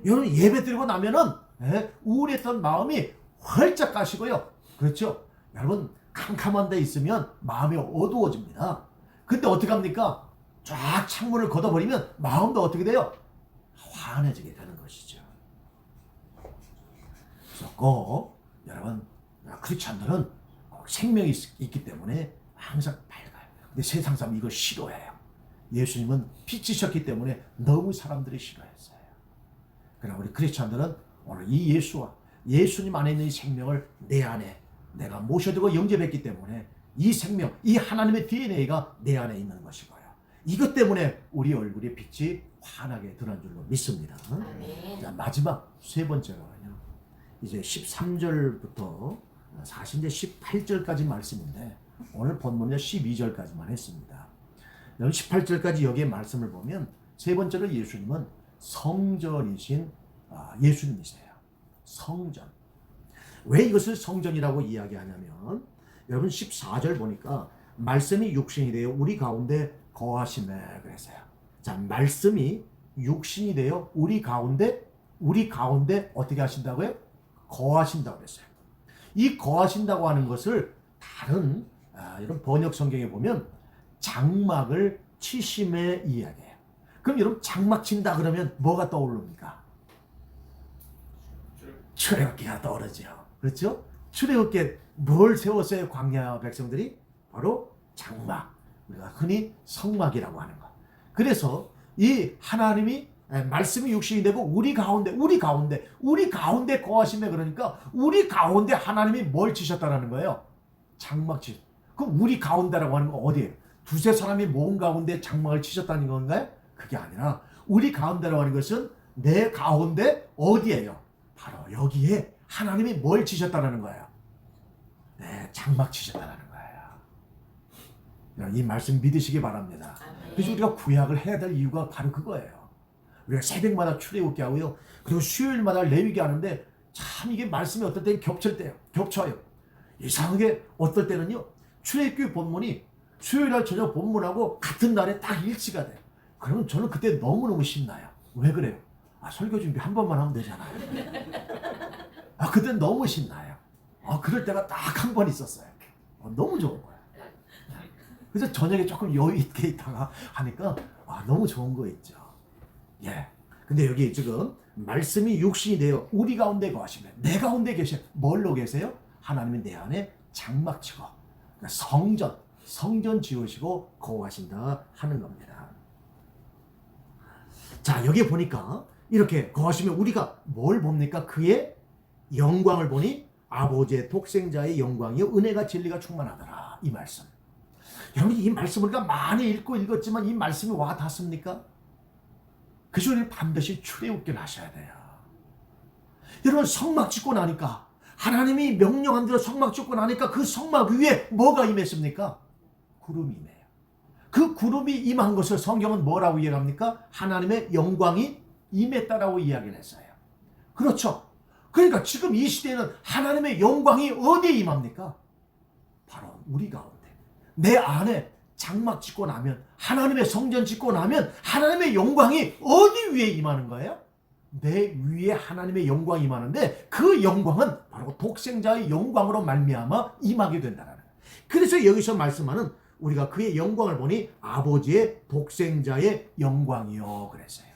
여러분, 예배 드리고 나면은 우울했던 마음이 활짝 가시고요. 그렇죠? 여러분, 캄캄한 데 있으면 마음이 어두워집니다. 근데 어떻게 합니까? 쫙 창문을 걷어버리면 마음도 어떻게 돼요? 환해지게 되는 것이죠. 그래서 꼭 여러분, 크리스찬들은 생명이 있기 때문에 항상 밝아요. 근데 세상 사람 이거 싫어해요. 예수님은 빛이셨기 때문에 너무 사람들이 싫어했어요. 그러나 우리 크리스찬들은 오늘 이 예수와 예수님 안에 있는 이 생명을 내 안에 내가 모셔두고 영접했기 때문에 이 생명, 이 하나님의 DNA가 내 안에 있는 것이고요. 이것 때문에 우리 얼굴에 빛이 환하게 드러난 줄로 믿습니다. 자, 마지막 세 번째로는요, 이제 13절부터 사실 이제 18절까지 말씀인데 오늘 본문은 12절까지만 했습니다. 18절까지 여기에 말씀을 보면 세 번째로 예수님은 성전이신 예수님이세요. 성전. 왜 이것을 성전이라고 이야기하냐면, 여러분 14절 보니까 말씀이 육신이 되어 우리 가운데 거하시네 그랬어요. 자, 말씀이 육신이 되어 우리 가운데 어떻게 하신다고요? 거하신다고 그랬어요. 이 거하신다고 하는 것을 다른 이런 번역 성경에 보면 장막을 치심에 이야기해요. 그럼 여러분, 장막 친다 그러면 뭐가 떠오릅니까? 출애굽기가 떠오르죠. 그렇죠? 출애굽기에 뭘 세웠어요? 광야 백성들이? 바로 장막. 우리가 흔히 성막이라고 하는 것. 그래서 이 하나님이 말씀이 육신이 되고 우리 가운데 거하시며, 그러니까 우리 가운데 하나님이 뭘 치셨다라는 거예요? 장막 치셨. 그럼 우리 가운데라고 하는 건 어디예요? 두세 사람이 모은 가운데 장막을 치셨다는 건가요? 그게 아니라 우리 가운데라고 하는 것은 내 가운데 어디예요? 바로 여기에 하나님이 뭘 치셨다는 거예요? 네, 장막 치셨다는 거예요. 이 말씀 믿으시기 바랍니다. 그래서 우리가 구약을 해야 될 이유가 바로 그거예요. 우리가 새벽마다 출애굽기 하고요, 그리고 수요일마다 레위기 하는데 참 이게 말씀이 어떨 때는 겹쳐요. 이상하게 어떨 때는요, 출애굽기 본문이 수요일날 저녁 본문하고 같은 날에 딱 일치가 돼요. 그러면 저는 그때 너무너무 신나요. 왜 그래요? 설교 준비 한 번만 하면 되잖아요. 그때 너무 신나요. 그럴 때가 딱 한 번 있었어요. 너무 좋은 거예요. 그래서 저녁에 조금 여유 있게 있다가 하니까 너무 좋은 거 있죠. 예. 근데 여기 지금 말씀이 육신이 되어 우리 가운데 거하시면, 내 가운데 계셔. 뭘로 계세요? 하나님이 내 안에 장막 치고, 그러니까 성전 지으시고 거하신다 하는 겁니다. 자, 여기 보니까 이렇게 거하시면 우리가 뭘 봅니까? 그의 영광을 보니 아버지의 독생자의 영광이요 은혜가 진리가 충만하더라. 이 말씀. 여러분 이 말씀을 우리가 많이 읽었지만 이 말씀이 와 닿습니까? 그래서 우리는 반드시 출애굽기를 하셔야 돼요. 여러분 성막 짓고 나니까 하나님이 명령한 대로 성막 짓고 나니까 그 성막 위에 뭐가 임했습니까? 구름이 임해요. 그 구름이 임한 것을 성경은 뭐라고 이야기합니까? 하나님의 영광이 임했다라고 이야기를 했어요. 그렇죠. 그러니까 지금 이 시대에는 하나님의 영광이 어디에 임합니까? 바로 우리 가운데. 내 안에 장막 짓고 나면 하나님의 성전 짓고 나면 하나님의 영광이 어디 위에 임하는 거예요? 내 위에 하나님의 영광이 임하는데 그 영광은 바로 독생자의 영광으로 말미암아 임하게 된다는 거예요. 그래서 여기서 말씀하는 우리가 그의 영광을 보니 아버지의 독생자의 영광이요 그랬어요.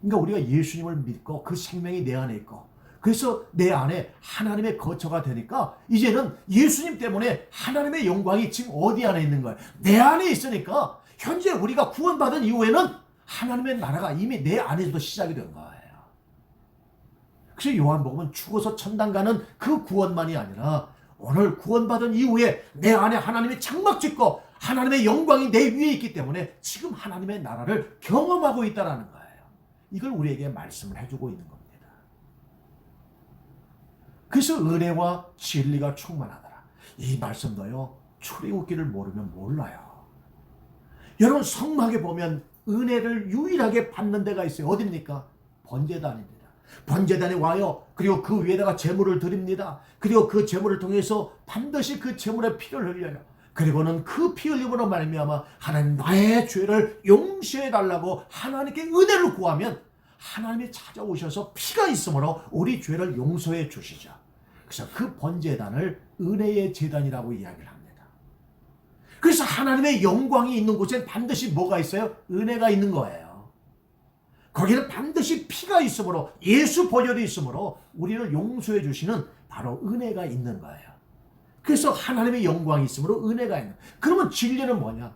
그러니까 우리가 예수님을 믿고 그 생명이 내 안에 있고 그래서 내 안에 하나님의 거처가 되니까 이제는 예수님 때문에 하나님의 영광이 지금 어디 안에 있는 거예요? 내 안에 있으니까 현재 우리가 구원받은 이후에는 하나님의 나라가 이미 내 안에서도 시작이 된 거예요. 그래서 요한복음은 죽어서 천당 가는 그 구원만이 아니라 오늘 구원받은 이후에 내 안에 하나님이 장막 짓고 하나님의 영광이 내 위에 있기 때문에 지금 하나님의 나라를 경험하고 있다는 거예요. 이걸 우리에게 말씀을 해주고 있는 겁니다. 그래서 은혜와 진리가 충만하더라. 이 말씀도요. 출애굽기를 모르면 몰라요. 여러분 성막에 보면 은혜를 유일하게 받는 데가 있어요. 어디입니까? 번제단입니다. 번제단에 와요. 그리고 그 위에다가 제물을 드립니다. 그리고 그 제물을 통해서 반드시 그 제물의 피를 흘려요. 그리고는 그 피 흘림으로 말미암아 하나님 나의 죄를 용서해 달라고 하나님께 은혜를 구하면 하나님이 찾아오셔서 피가 있으므로 우리 죄를 용서해 주시죠. 그래서 그 번제단을 은혜의 제단이라고 이야기를 합니다. 그래서 하나님의 영광이 있는 곳엔 반드시 뭐가 있어요? 은혜가 있는 거예요. 거기는 반드시 피가 있으므로 예수 보혈이 있으므로 우리를 용서해 주시는 바로 은혜가 있는 거예요. 그래서 하나님의 영광이 있으므로 은혜가 있는. 그러면 진리는 뭐냐?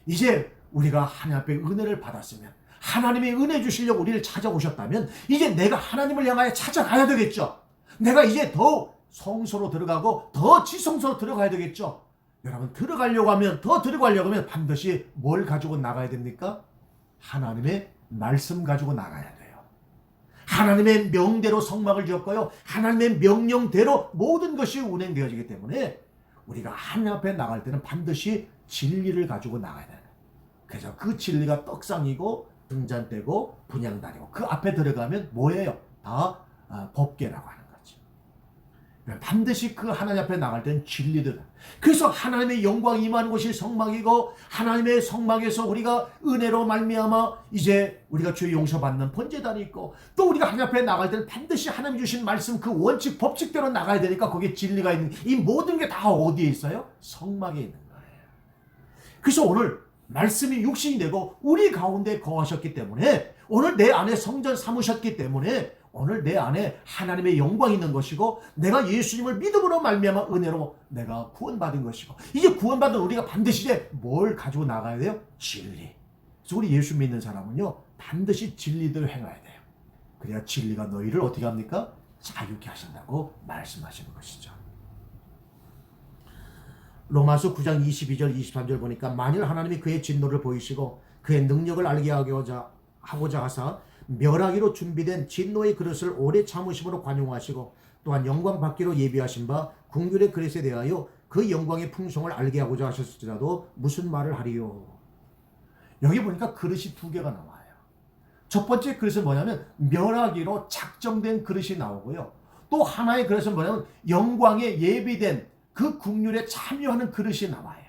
이제 우리가 하나님 앞에 은혜를 받았으면 하나님의 은혜 주시려고 우리를 찾아오셨다면 이제 내가 하나님을 향하여 찾아가야 되겠죠. 내가 이제 더 성소로 들어가고 더 지성소로 들어가야 되겠죠. 여러분 들어가려고 하면 반드시 뭘 가지고 나가야 됩니까? 하나님의 말씀 가지고 나가야 돼요. 하나님의 명대로 성막을 지었고요. 하나님의 명령대로 모든 것이 운행되어지기 때문에 우리가 하나님 앞에 나갈 때는 반드시 진리를 가지고 나가야 돼요. 그래서 그 진리가 떡상이고 등잔대고 분향단이고 그 앞에 들어가면 뭐예요? 다 법궤라고 하는 거지. 반드시 그 하나님 앞에 나갈 때는 진리들. 그래서 하나님의 영광이 임하는 곳이 성막이고 하나님의 성막에서 우리가 은혜로 말미암아 이제 우리가 죄 용서받는 번제단이 있고 또 우리가 하나님 앞에 나갈 때는 반드시 하나님 주신 말씀 그 원칙 법칙대로 나가야 되니까 거기에 진리가 있는 이 모든 게 다 어디에 있어요? 성막에 있는 거예요. 그래서 오늘 말씀이 육신이 되고 우리 가운데 거하셨기 때문에 오늘 내 안에 성전 삼으셨기 때문에 오늘 내 안에 하나님의 영광이 있는 것이고 내가 예수님을 믿음으로 말미암아 은혜로 내가 구원받은 것이고 이제 구원받은 우리가 반드시 이제 뭘 가지고 나가야 돼요? 진리. 그래서 우리 예수 믿는 사람은요 반드시 진리대로 행해야 돼요. 그래야 진리가 너희를 어떻게 합니까? 자유케 하신다고 말씀하시는 것이죠. 로마서 9장 22절 23절 보니까 만일 하나님이 그의 진노를 보이시고 그의 능력을 알게 하고자 하사 멸하기로 준비된 진노의 그릇을 오래 참으심으로 관용하시고 또한 영광 받기로 예비하신 바 긍휼의 그릇에 대하여 그 영광의 풍성을 알게 하고자 하셨을지라도 무슨 말을 하리요. 여기 보니까 그릇이 두 개가 나와요. 첫 번째 그릇은 뭐냐면 멸하기로 작정된 그릇이 나오고요. 또 하나의 그릇은 뭐냐면 영광에 예비된 그 긍휼에 참여하는 그릇이 나와요.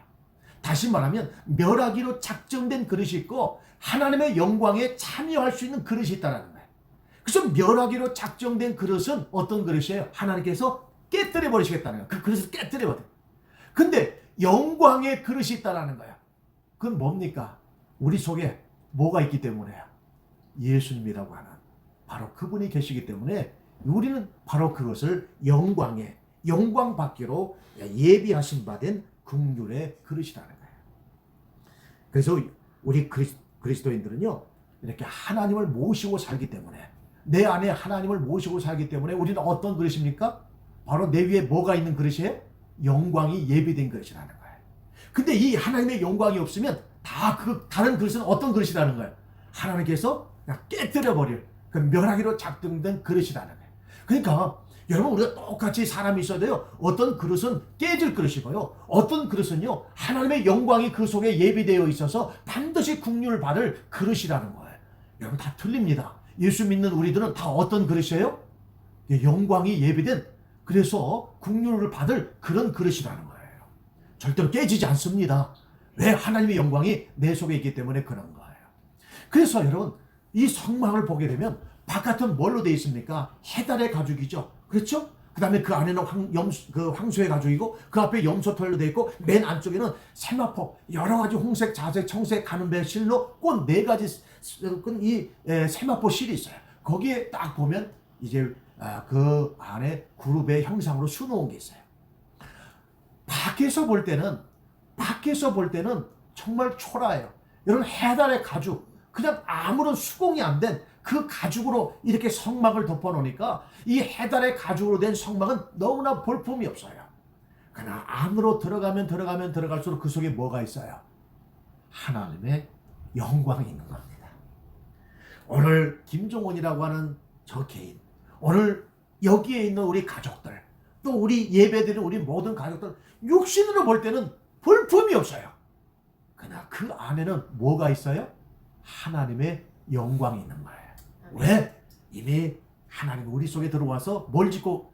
다시 말하면 멸하기로 작정된 그릇이 있고 하나님의 영광에 참여할 수 있는 그릇이 있다는 거예요. 그래서 멸하기로 작정된 그릇은 어떤 그릇이에요? 하나님께서 깨뜨려 버리시겠다는 거예요. 그 그릇을 깨뜨려 버려요. 근데 영광의 그릇이 있다는 거예요. 그건 뭡니까? 우리 속에 뭐가 있기 때문에요? 예수님이라고 하는 바로 그분이 계시기 때문에 우리는 바로 그것을 영광 받기로 예비하신 바 된 긍휼의 그릇이라는 거예요. 그래서 우리 그리스도인들은요 이렇게 하나님을 모시고 살기 때문에 내 안에 하나님을 모시고 살기 때문에 우리는 어떤 그릇입니까? 바로 내 위에 뭐가 있는 그릇이에요? 영광이 예비된 그릇이라는 거예요. 근데 이 하나님의 영광이 없으면 다 그 다른 그릇은 어떤 그릇이라는 거예요? 하나님께서 그냥 깨뜨려버릴 그 멸하기로 작동된 그릇이라는 거예요. 그러니까 여러분, 우리가 똑같이 사람이 있어야 돼요. 어떤 그릇은 깨질 그릇이고요, 어떤 그릇은요 하나님의 영광이 그 속에 예비되어 있어서 반드시 국률을 받을 그릇이라는 거예요. 여러분, 다 틀립니다. 예수 믿는 우리들은 다 어떤 그릇이에요? 영광이 예비된, 그래서 국률을 받을 그런 그릇이라는 거예요. 절대로 깨지지 않습니다. 왜? 하나님의 영광이 내 속에 있기 때문에 그런 거예요. 그래서 여러분, 이 성막을 보게 되면 바깥은 뭘로 되어 있습니까? 해달의 가죽이죠. 그렇죠? 그 다음에 그 안에는 황소의 가죽이고, 그 앞에 염소털로 되어 있고, 맨 안쪽에는 세마포, 여러 가지 홍색, 자색, 청색, 가는배 실로 꽃 4가지 이 세마포 실이 있어요. 거기에 딱 보면 이제 그 안에 그룹의 형상으로 수놓은 게 있어요. 밖에서 볼 때는 정말 초라해요. 여러분, 해달의 가죽, 그냥 아무런 수공이 안 된 그 가죽으로 이렇게 성막을 덮어놓으니까 이 해달의 가죽으로 된 성막은 너무나 볼품이 없어요. 그러나 안으로 들어갈수록 그 속에 뭐가 있어요? 하나님의 영광이 있는 겁니다. 오늘 김종원이라고 하는 저 개인, 오늘 여기에 있는 우리 가족들, 또 우리 예배드리는 우리 모든 가족들, 육신으로 볼 때는 볼품이 없어요. 그러나 그 안에는 뭐가 있어요? 하나님의 영광이 있는 거예요. 왜? 이미 하나님 우리 속에 들어와서 뭘 짓고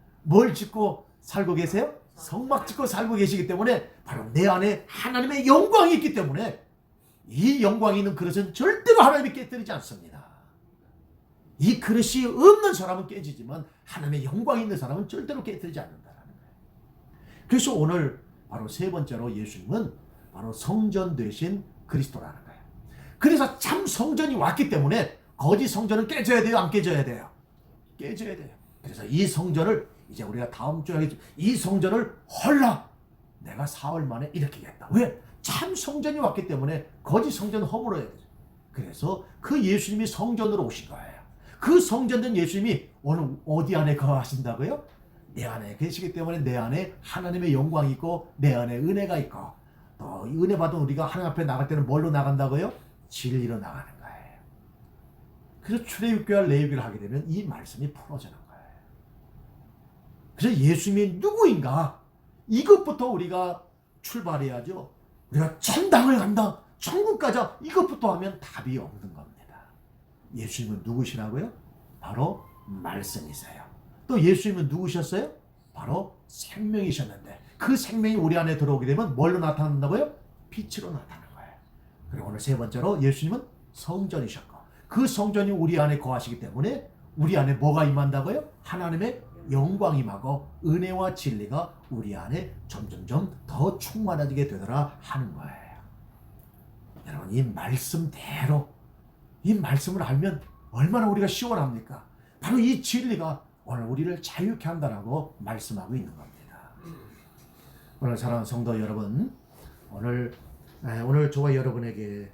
살고 계세요? 성막 짓고 살고 계시기 때문에 바로 내 안에 하나님의 영광이 있기 때문에 이 영광이 있는 그릇은 절대로 하나님이 깨뜨리지 않습니다. 이 그릇이 없는 사람은 깨지지만 하나님의 영광이 있는 사람은 절대로 깨뜨리지 않는다는 거예요. 그래서 오늘 바로 세 번째로 예수님은 바로 성전 되신 그리스도라는 거예요. 그래서 참 성전이 왔기 때문에 거짓 성전은 깨져야 돼요? 안 깨져야 돼요? 깨져야 돼요. 그래서 이 성전을 이제 우리가 다음 주에 하겠죠. 이 성전을 헐라 내가 사흘 만에 일으키겠다. 왜? 참 성전이 왔기 때문에 거짓 성전은 허물어야 되죠. 그래서 그 예수님이 성전으로 오신 거예요. 그 성전된 예수님이 오늘 어디 안에 거하신다고요? 내 안에 계시기 때문에 내 안에 하나님의 영광이 있고 내 안에 은혜가 있고, 또 은혜 받은 우리가 하나님 앞에 나갈 때는 뭘로 나간다고요? 진리로 나가는 거예요. 그래서 출애굽기와 레위기를 하게 되면 이 말씀이 풀어지는 거예요. 그래서 예수님이 누구인가? 이것부터 우리가 출발해야죠. 우리가 천당을 간다, 천국 가자, 이것부터 하면 답이 없는 겁니다. 예수님은 누구시라고요? 바로 말씀이세요. 또 예수님은 누구셨어요? 바로 생명이셨는데 그 생명이 우리 안에 들어오게 되면 뭘로 나타난다고요? 빛으로 나타나는 거예요. 그리고 오늘 세 번째로 예수님은 성전이셨고, 그 성전이 우리 안에 거하시기 때문에 우리 안에 뭐가 임한다고요? 하나님의 영광이 임하고 은혜와 진리가 우리 안에 점점점 더 충만해지게 되더라 하는 거예요. 여러분, 이 말씀대로 이 말씀을 알면 얼마나 우리가 시원합니까? 바로 이 진리가 오늘 우리를 자유케 한다라고 말씀하고 있는 겁니다. 오늘 사랑하는 성도 여러분, 오늘 저와 여러분에게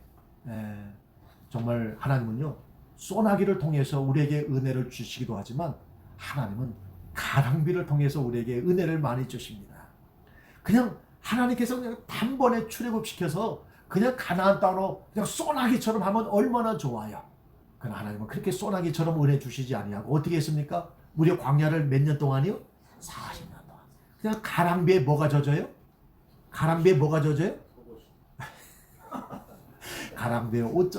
정말 하나님은요 소나기를 통해서 우리에게 은혜를 주시기도 하지만 하나님은 가랑비를 통해서 우리에게 은혜를 많이 주십니다. 그냥 하나님께서 그냥 단번에 출애굽시켜서 그냥 가나안 땅으로 그냥 소나기처럼 하면 얼마나 좋아요. 그러나 하나님은 그렇게 소나기처럼 은혜 주시지 아니하고 어떻게 했습니까? 무려 광야를 몇 년 동안이요? 40년 동안. 그냥 가랑비에 뭐가 젖어요? 가랑비에 뭐가 젖어요? 가랑비에 옷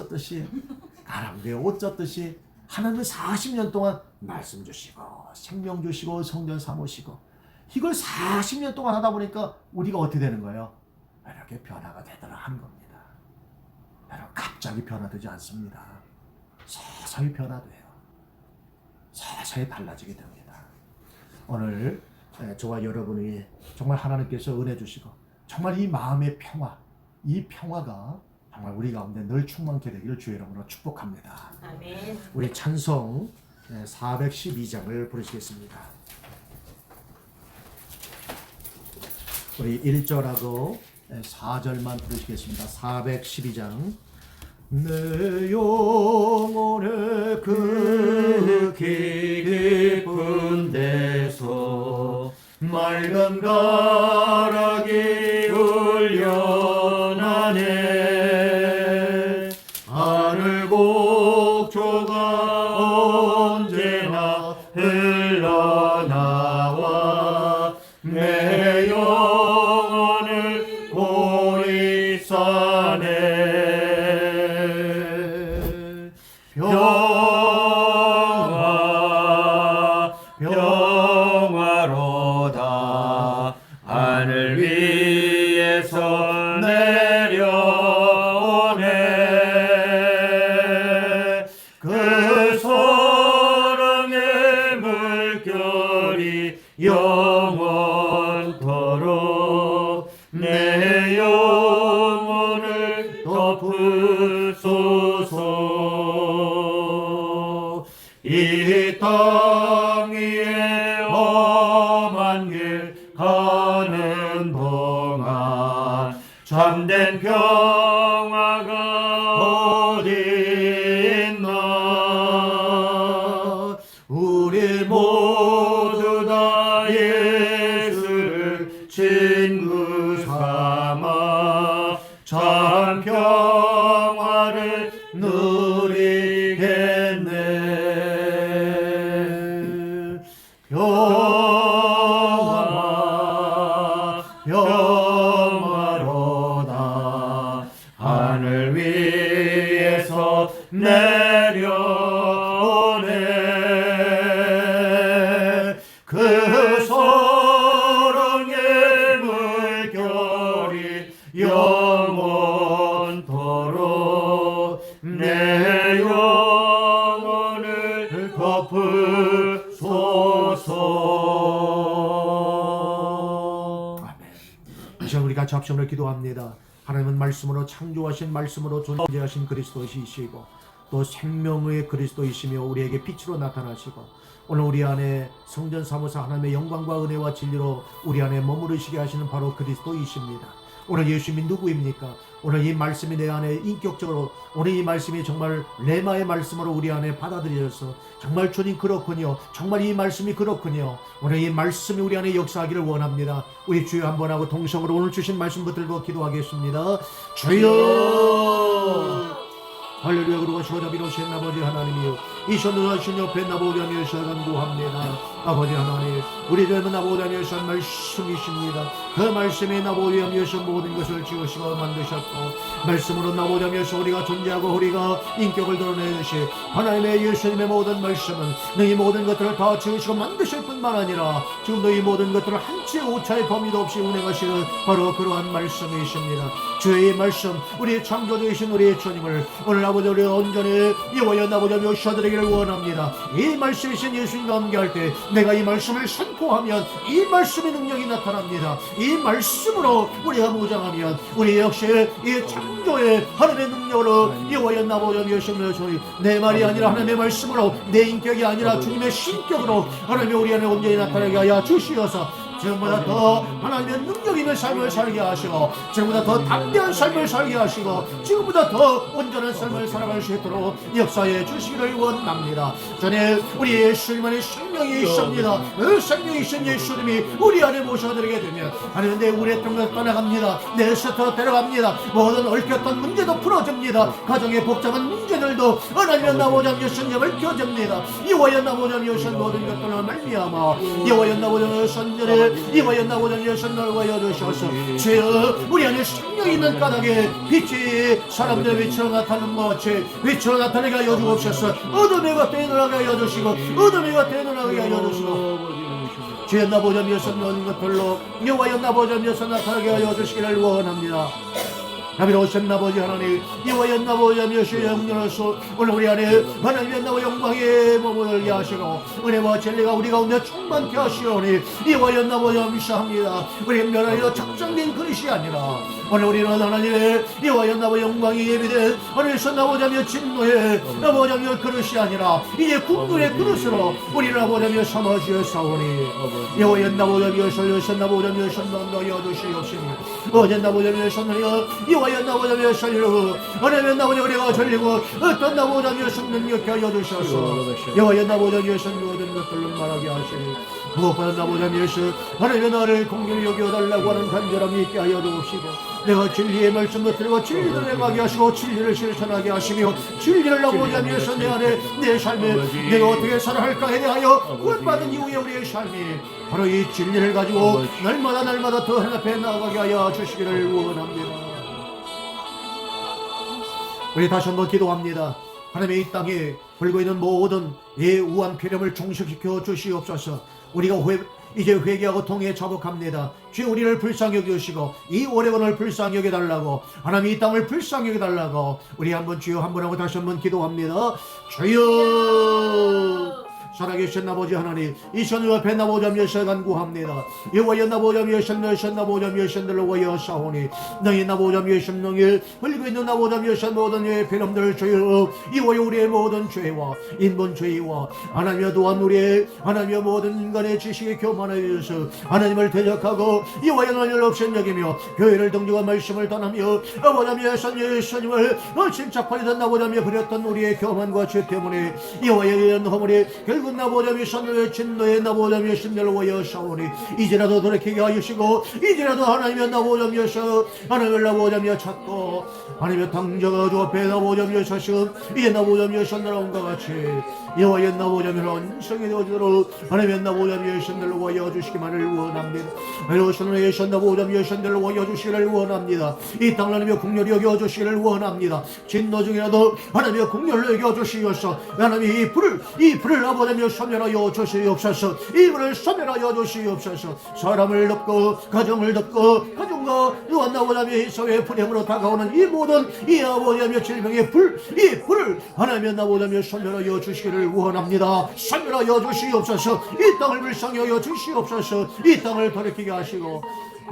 젖듯이 하나님은 40년 동안 말씀 주시고 생명 주시고 성전 삼으시고, 이걸 40년 동안 하다 보니까 우리가 어떻게 되는 거예요? 이렇게 변화가 되더라 하는 겁니다. 여러분, 갑자기 변화되지 않습니다. 서서히 변화돼요. 서서히 달라지게 됩니다. 오늘 저와 여러분이 정말 하나님께서 은혜 주시고 정말 이 마음의 평화, 이 평화가 정말 우리 가운데 늘 충만케 되기를 주의 이름으로 축복합니다. 아멘. 우리 찬송 412장을 부르시겠습니다. 우리 1절하고 4절만 부르시겠습니다. 412장 내 영혼의 그 깊은 데서 맑은 가락이 흘려나네. 하늘 곡조가 언제나 흘러나와 내 영혼을 고이 싸네. 평화 평화로다. 하늘 위에서 내려오네. 그 사랑의 물결이 영원토록 내 영혼을 덮으소서. 이 땅 위에 험한 길 가는 동안 참된 평화가 어디 있나. 우리 모두 다 예수를 친구 삼아 참 평화를 누리겠네. 평화 평화로다. 하늘 위에서 내려오네. 그 사랑의 물결이 영원토록 내 영혼을 덮으소서. 아멘. 이 시간 우리 같이 합심으로 기도합니다. 하나님은 말씀으로 창조하신 말씀으로 존재하신 그리스도이시고 또 생명의 그리스도이시며 우리에게 빛으로 나타나시고 오늘 우리 안에 성전 사모사 하나님의 영광과 은혜와 진리로 우리 안에 머무르시게 하시는 바로 그리스도이십니다. 오늘 예수님이 누구입니까? 오늘 이 말씀이 내 안에 인격적으로 오늘 이 말씀이 정말 레마의 말씀으로 우리 안에 받아들여서 정말 주님 그렇군요. 정말 이 말씀이 그렇군요. 오늘 이 말씀이 우리 안에 역사하기를 원합니다. 우리 주여 한번 하고 동성으로 오늘 주신 말씀 붙들고 기도하겠습니다. 주여 할렐루야. 그러고 자비로우신 아버지 하나님이여 이 시간도 옆에 나보게 하며 간구합니다. 아버지 하나님 우리 젊은 나보게 하며 말씀이십니다. 그 말씀이 나보게 하며 모든 것을 지으시고 만드셨고 말씀으로 나보게 하며 우리가 존재하고 우리가 인격을 드러내듯이 하나님의 예수님의 모든 말씀은 너희 모든 것들을 다 지으시고 만드실 뿐만 아니라 지금 너희 모든 것들을 한치의 오차의 범위도 없이 운행하시는 바로 그러한 말씀이십니다. 주의 말씀 우리의 창조주이신 우리의 주님을 오늘 아버지 우리가 온전히 이와여 나보자 묘시하드리기를 원합니다. 이 말씀이신 예수님과 함께할 때 내가 이 말씀을 선포하면 이 말씀의 능력이 나타납니다. 이 말씀으로 우리가 무장하면 우리 역시 이 창조의 하나님의 능력으로 이와여 나보자 묘시하며 내 말이 아니라 하나님의 말씀으로 내 인격이 아니라 주님의 신격으로 하나님의 우리 안에 온전히 나타나게 하여 주시어서 지금보다 더 하나님의 능력 있는 삶을 살게 하시고 지금보다 더 담대한 삶을 살게 하시고 지금보다 더 온전한 삶을 살아갈 수 있도록 역사해 주시기를 원합니다. 전에 우리 예수님만의 생명이 있습니다. 그 생명이신 예수님이 우리 안에 모셔드리게 되면 하나님 내 우레했던 것 떠나갑니다. 내 스스로 데려갑니다. 모든 얽혔던 문제도 풀어집니다. 가정의 복잡한 문제들도 하나님의 나보자 예수님을 껴줍니다. 이와여 나보자 예수님 모든 것들을 말미암아 이와여 나보자 예수님을 이와여 나보자 예수님을 와여 주셔서 주여 우리 안에 생명 있는 까닭에 빛이 사람들의 빛으로 나타나는 것 같이 빛으로 나타나게 하여 주옵소서. 어둠의 겉에 일어나게 하여 주시고 어둠의 겉에 일어나게 하여 주시고 주여 나보자 예수님 모든 것들로 여호와여 나보자 예수님 나타나게 하여 주시기를 원합니다. 자비로우신 아버지 하나님 이와여 나보자 예수의 영광으로서 오늘 우리 안에 하나님의 나와 영광에 머물게 하시고 은혜와 진리가 우리 가운데 충만케 하시오니 이와여 나보자 미사합니다. 우리 면하여 작정된 그릇이 아니라 오늘 우리는 하나님의 이와여 나보자 영광이 예비된 하늘에서 나보자며 진노의 나보자며 그릇이 아니라 이제 국물의 그릇으로 우리를 나보자며 삼아주셨사오니 이와여 나보자며 설려서 나보자며 선망하여 주시옵시니 어제 나보자며 선하여 여호와여 나보자며 살리고 하나님 나보자 우리가 살리고 어떤 나보자며 숨는 욕게 하여 주셔서 여호와여 나보자며 선 모든 것들로 말하게 하시니 무엇보다 나보자며 하나님 나를 공경히 여겨달라고 하는 간절함이 있게 하여 주옵시고 내가 진리의 말씀을 들고 진리를 행하게 하시고 진리를 실천하게 하시며 진리를 나보자며 내 안에 내 삶에 내가 어떻게 살아갈까에 대하여 구원받은 이후에 우리의 삶이 바로 이 진리를 가지고 날마다 더 하나님 앞에 나아가게 하여 주시기를 원합니다. 우리 다시 한번 기도합니다. 하나님의 이 땅에 불고 있는 모든 우한 피렴을 종식시켜 주시옵소서. 우리가 이제 회개하고 통해 자복합니다. 주여 우리를 불쌍히 여기시고 이 오레곤을 불쌍히 여겨달라고 하나님 이 땅을 불쌍히 여겨달라고 우리 한번 주여 한번 하고 다시 한번 기도합니다. 주여 살아계신 아버지 하나님 이 시간을 앞에 나보자며 간구합니다. 여호와여 나보자며 나보자며 신들로 와여 사오니 너희 나보자며 신능이 흘리고 있는 나보자며 모든 의 피름들 주여 이와여 우리의 모든 죄와 인본 죄와 하나님여 또한 우리의 하나님여 모든 인간의 지식에 교만하여서 하나님을 대적하고 이와여 너희를 없앤 여기며 교회를 등지고 말씀을 떠나며 아버자며 예수님을 침착하리던 나보자며 그렸던 우리의 교만과 죄 때문에 이와여 이런 허물이 결국 나보자며 선노의 진노의 나보자며 신들로 와여 사오니 이제라도 돌이키게 하시고 이제라도 하나님의 나보자며 하나님을 나보자며 찾고 하나님의 당자가 주 앞에 나보자며 사시고 이제 나보자며 선나라온과 같이 여호와의 나보자며 원성이 되어지도록 하나님의 나보자며 신들로 와여 주시기만을 원합니다. 하나님의 나보자며 신들로 와여 주시기를 원합니다. 이 땅 하나님의 국렬이 여겨 주시기를 원합니다. 진노 중이라도 하나님의 국렬로 여겨 주시옵소서. 하나님의 이 불을 나보자며 소멸하여 주시옵소서. 이 불을 소멸하여 주시옵소서. 사람을 덮고 가정을 덮고 가정과 또한 나보자며 이 사회의 불행으로 다가오는 이 모든 이 아버지며 질병의 이 불을 하나님의 나보자며 소멸하여 주시기를 원합니다. 소멸하여 주시옵소서. 이 땅을 불쌍히 여겨 주시옵소서. 이 땅을 돌이키게 하시고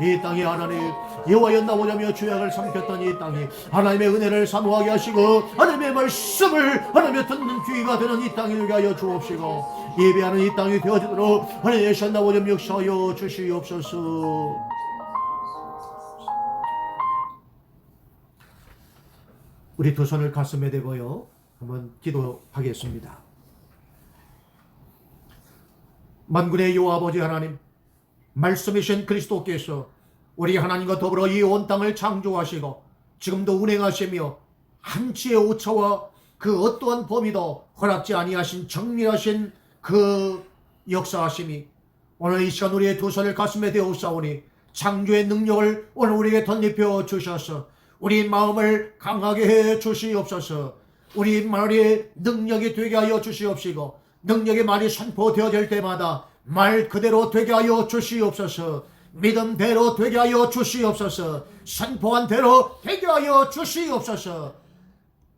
이 땅이 하나님 여호와여 나보자며 죄악을 삼켰던 이 땅이 하나님의 은혜를 사모하게 하시고 하나님의 말씀을 하나님의 듣는 귀가 되는 이 땅이 되게 하여 주옵시고 예배하는 이 땅이 되어지도록 하나님의 나보자며 역사하여 주시옵소서. 우리 두 손을 가슴에 대고요 한번 기도하겠습니다. 만군의 여호와 아버지 하나님, 말씀이신 그리스도께서 우리 하나님과 더불어 이 온 땅을 창조하시고 지금도 운행하시며 한치의 오차와 그 어떠한 범위도 허락지 아니하신 정밀하신 그 역사하심이 오늘 이 시간 우리의 두 손을 가슴에 대어싸우니 창조의 능력을 오늘 우리에게 덧입혀 주셔서 우리 마음을 강하게 해 주시옵소서. 우리 말이 능력이 되게 하여 주시옵시고 능력의 말이 선포되어질 때마다 말 그대로 되게 하여 주시옵소서. 믿음대로 되게 하여 주시옵소서. 선포한 대로 되게 하여 주시옵소서.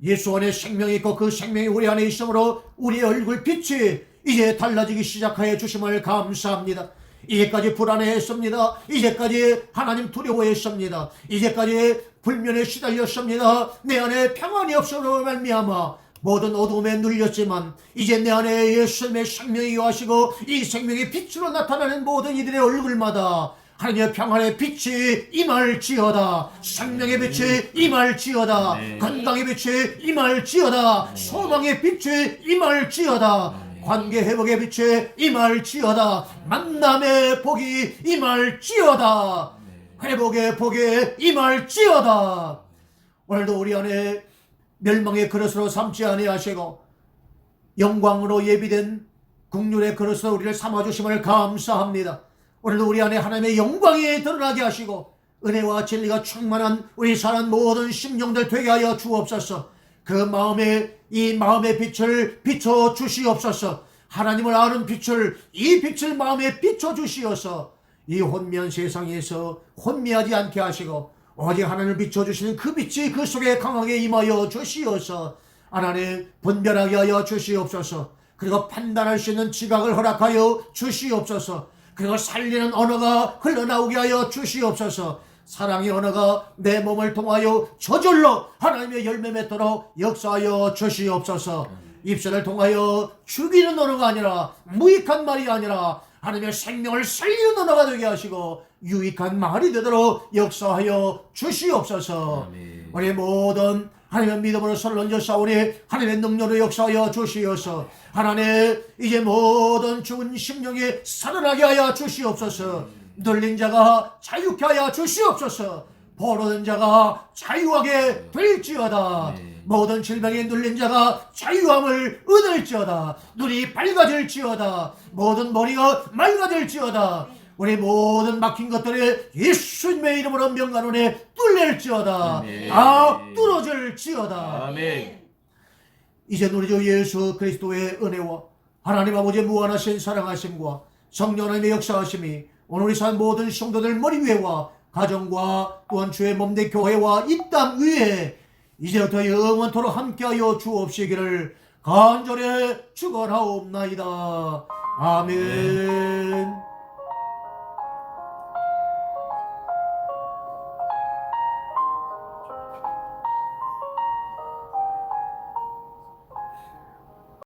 예수 안에 생명이 있고 그 생명이 우리 안에 있으므로 우리의 얼굴 빛이 이제 달라지기 시작하여 주심을 감사합니다. 이제까지 불안해했습니다. 이제까지 하나님 두려워했습니다. 이제까지 불면에 시달렸습니다. 내 안에 평안이 없어로 말미암아 모든 어둠에 눌렸지만 이제 내 안에 예수님의 생명이 하시고 이 생명의 빛으로 나타나는 모든 이들의 얼굴마다 하나님의 평안의 빛이 임할지어다. 생명의 빛이 임할지어다. 건강의 빛이 임할지어다. 소망의 빛이 임할지어다. 관계 회복의 빛이 임할지어다. 만남의 복이 임할지어다. 회복의 복이 임할지어다. 오늘도 우리 안에 멸망의 그릇으로 삼지 아니하시고 영광으로 예비된 국률의 그릇으로 우리를 삼아주심을 감사합니다. 오늘도 우리 안에 하나님의 영광이 드러나게 하시고 은혜와 진리가 충만한 우리 사는 모든 심령들 되게 하여 주옵소서. 그 마음에 이 마음의 빛을 비춰 주시옵소서. 하나님을 아는 빛을 이 빛을 마음에 비춰 주시어서 이 혼미한 세상에서 혼미하지 않게 하시고 오직 하나님을 비춰주시는 그 빛이 그 속에 강하게 임하여 주시어서 하나님 분별하게 하여 주시옵소서. 그리고 판단할 수 있는 지각을 허락하여 주시옵소서. 그리고 살리는 언어가 흘러나오게 하여 주시옵소서. 사랑의 언어가 내 몸을 통하여 저절로 하나님의 열매 맺도록 역사하여 주시옵소서. 입술을 통하여 죽이는 언어가 아니라 무익한 말이 아니라 하나님의 생명을 살리는 너가 되게 하시고 유익한 말이 되도록 역사하여 주시옵소서. 아멘. 우리 모든 하나님의 믿음으로 손을 얹어 싸우니 하나님의 능력으로 역사하여 주시옵소서. 하나님 이제 모든 죽은 심령이 살아나게 하여 주시옵소서. 눌린 자가 자유케 하여 주시옵소서. 포로된 자가 자유하게 될지어다. 모든 질병에 눌린 자가 자유함을 얻을지어다. 눈이 밝아질지어다. 모든 머리가 맑아질지어다. 우리 모든 막힌 것들이 예수님의 이름으로 명간원에 뚫릴지어다. 아멘. 다 뚫어질지어다. 아멘. 이제 우리 주 예수 그리스도의 은혜와 하나님 아버지의 무한하신 사랑하심과 성령 하나님의 역사하심이 오늘 우리 산 모든 성도들 머리 위에와 가정과 또한 주의 몸된 교회와 이 땅 위에 이제부터 영원토록 함께하여 주옵시기를 간절히 축원하옵나이다. 아멘.